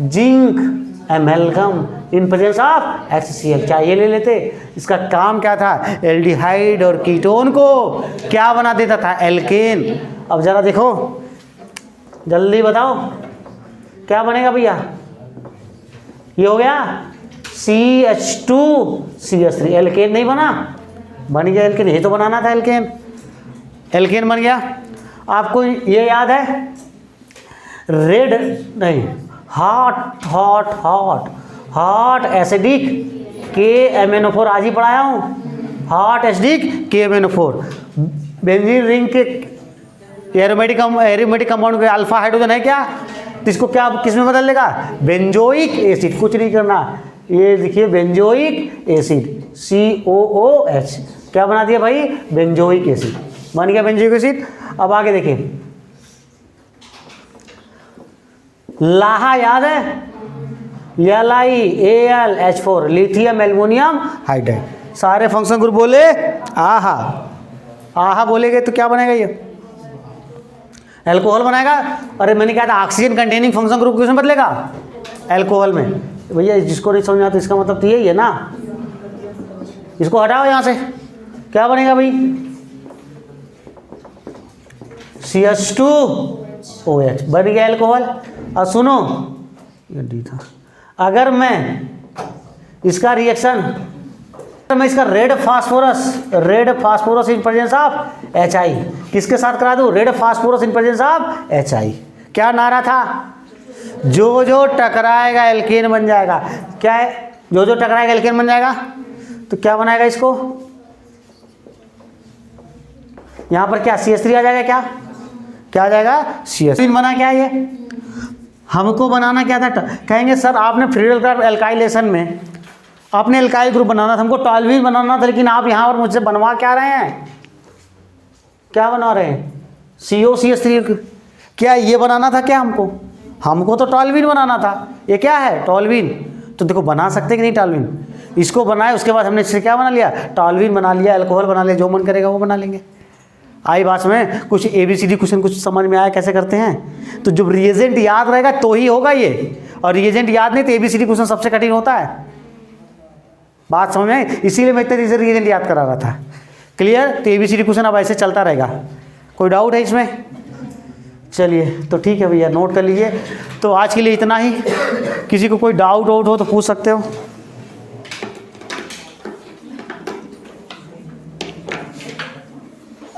Speaker 1: Zinc amalgam in presence of HCl। क्या ये ले लेते? इसका काम क्या था? एल्डिहाइड और कीटोन को क्या बना देता था? एल्केन। अब जरा देखो, जल्दी बताओ क्या बनेगा भैया? ये हो गया CH2 CH3। एल्केन नहीं बना? बन गया एल्केन, ये तो बनाना था एल्केन। एल्केन बन गया। आपको ये याद है? रेड नहीं, हॉट एसिडिक KMnO4, आज ही पढ़ाया हूँ। Hot acidic KMnO4 benzene ring के एरोमेटिक कंपाउंड के अल्फा हाइड्रोजन है क्या? तो इसको क्या किस में बदल लेगा? Benzoic acid. कुछ नहीं करना, ये देखिए बेंजोइक एसिड COOH। क्या बना दिया भाई? बेंजोइक एसिड बन गया, बेंजोइक एसिड। अब आगे देखिए, लाहा याद है? LiAlH4 lithium aluminium hydride. सारे फंक्शन ग्रुप बोले आहा बोलेगे तो क्या बनेगा? ये अल्कोहल बनाएगा। अरे मैंने कहा था ऑक्सीजन कंटेनिंग फंक्शन ग्रुप किसमें बदलेगा? अल्कोहल में। भैया जिसको नहीं समझ आता इसका मतलब तो यही है ना। इसको हटाओ यहाँ से, क्या बनेगा भाई? CH2OH बन गया अल्कोहल। और सुनो, ये डी था। अगर मैं इसका रिएक्शन, मैं इसका red phosphorus in presence of HI किसके साथ करा दूं? Red phosphorus in presence of HI। क्या नारा था? जो टकराएगा एल्केन बन जाएगा। क्या है? जो जो टकराएगा एल्केन बन जाएगा। तो क्या बनाएगा इसको, यहां पर क्या CH3 आ जाएगा, क्या आ जाएगा CH3 बना। क्या ये हमको बनाना क्या था, कहेंगे सर आपने फ्रीडल क्राफ्ट एल्काइलेशन में आपने एल्काइल ग्रुप बनाना था, हमको टॉल्यूइन बनाना था, लेकिन आप यहाँ पर मुझसे बनवा क्या रहे हैं, क्या बना रहे हैं COCH3। क्या ये बनाना था क्या हमको तो टॉल्यूइन बनाना था। ये क्या है टॉल्यूइन, तो देखो बना सकते कि नहीं टॉल्यूइन, इसको बनाए उसके बाद हमने इससे क्या बना लिया, टॉल्यूइन बना लिया, अल्कोहल बना लिया, जो मन करेगा वो बना लेंगे। आई बात में कुछ ABCD क्वेश्चन कुछ समझ में आया कैसे करते हैं। तो जब रिएजेंट याद रहेगा तो ही होगा ये, और रिएजेंट याद नहीं तो ABCD क्वेश्चन सबसे कठिन होता है। बात समझ में आई, इसीलिए मैं इतने दिन से रिएजेंट याद करा रहा था। क्लियर, तो ABCD क्वेश्चन अब ऐसे चलता रहेगा। कोई डाउट है इसमें, चलिए तो ठीक है भैया, नोट कर लीजिए। तो आज के लिए इतना ही, किसी को कोई डाउट हो तो पूछ सकते हो।